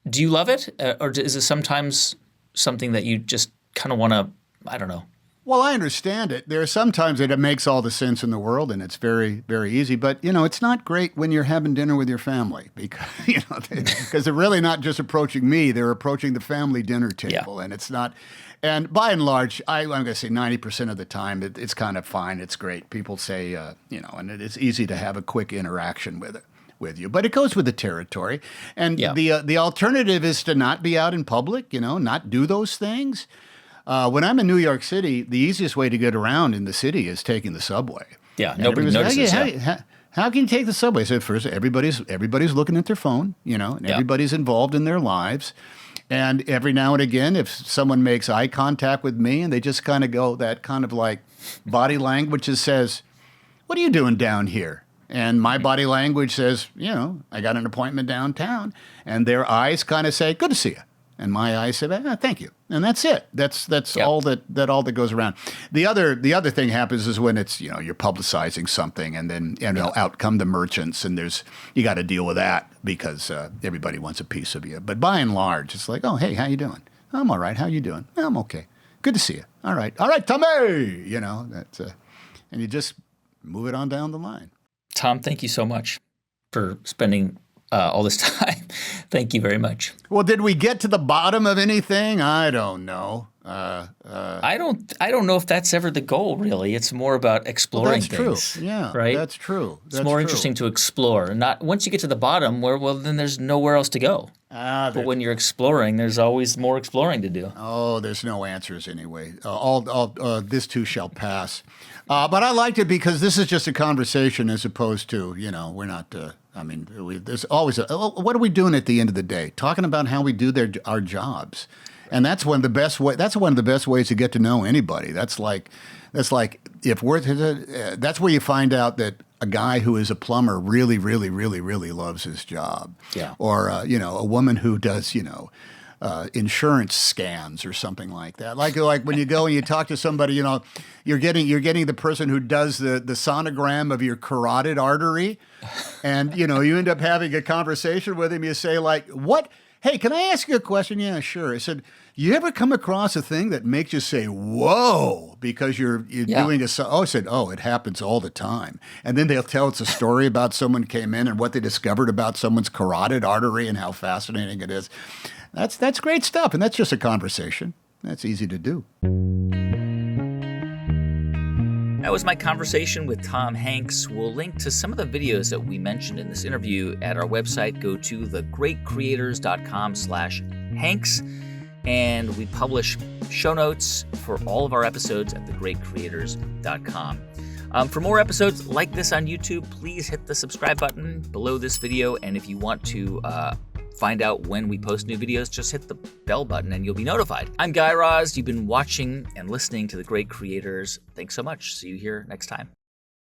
do you love it, or is it sometimes something that you just kind of want to, I don't know? Well, I understand it. There are some times that it makes all the sense in the world, and it's very, very easy. But, it's not great when you're having dinner with your family, because they're really not just approaching me. They're approaching the family dinner table, and it's not. And by and large, I'm going to say 90% of the time, it's kind of fine. It's great. People say, and it's easy to have a quick interaction with you. But it goes with the territory. And the alternative is to not be out in public, not do those things. When I'm in New York City, the easiest way to get around in the city is taking the subway. Yeah, nobody notices. How can you take the subway? So first, everybody's looking at their phone, and everybody's involved in their lives. And every now and again, if someone makes eye contact with me and they just kind of go that kind of like body language that says, "What are you doing down here?" And my body language says, I got an appointment downtown. And their eyes kind of say, "Good to see you." And my eyes say, "Thank you." And that's it. That's all that goes around. The other thing happens is when it's, you're publicizing something, and then, out come the merchants, and you got to deal with that because everybody wants a piece of you. But by and large, it's like, "Oh, hey, how you doing?" "I'm all right. How you doing?" "I'm okay. Good to see you." All right, Tommy. That's and you just move it on down the line. Tom, thank you so much for spending all this time. Thank you very much. Well, did we get to the bottom of anything? I don't know. I don't know if that's ever the goal, really. It's more about exploring things. True. Yeah, right? That's true. It's more interesting to explore. Not once you get to the bottom, then there's nowhere else to go. But when you're exploring, there's always more exploring to do. Oh, there's no answers anyway. This too shall pass. But I liked it because this is just a conversation as opposed to, we're not. There's always what are we doing at the end of the day? Talking about how we do our jobs, and that's one of the best ways to get to know anybody. That's like That's like that's where you find out that a guy who is a plumber really, really, really, really loves his job. Yeah. Or a woman who does insurance scans or something like that. Like when you go and you talk to somebody, you're getting the person who does the sonogram of your carotid artery, and you end up having a conversation with him. You say like, "What? Hey, can I ask you a question?" "Yeah, sure." I said, "You ever come across a thing that makes you say, 'Whoa,' because you're doing a?" Oh, I said, "Oh, it happens all the time." And then they'll tell us a story about someone came in and what they discovered about someone's carotid artery and how fascinating it is. That's great stuff, and that's just a conversation. That's easy to do. That was my conversation with Tom Hanks. We'll link to some of the videos that we mentioned in this interview at our website. Go to thegreatcreators.com/Hanks. And we publish show notes for all of our episodes at thegreatcreators.com. For more episodes like this on YouTube, please hit the subscribe button below this video. And if you want to find out when we post new videos, just hit the bell button and you'll be notified. I'm Guy Raz. You've been watching and listening to The Great Creators. Thanks so much. See you here next time.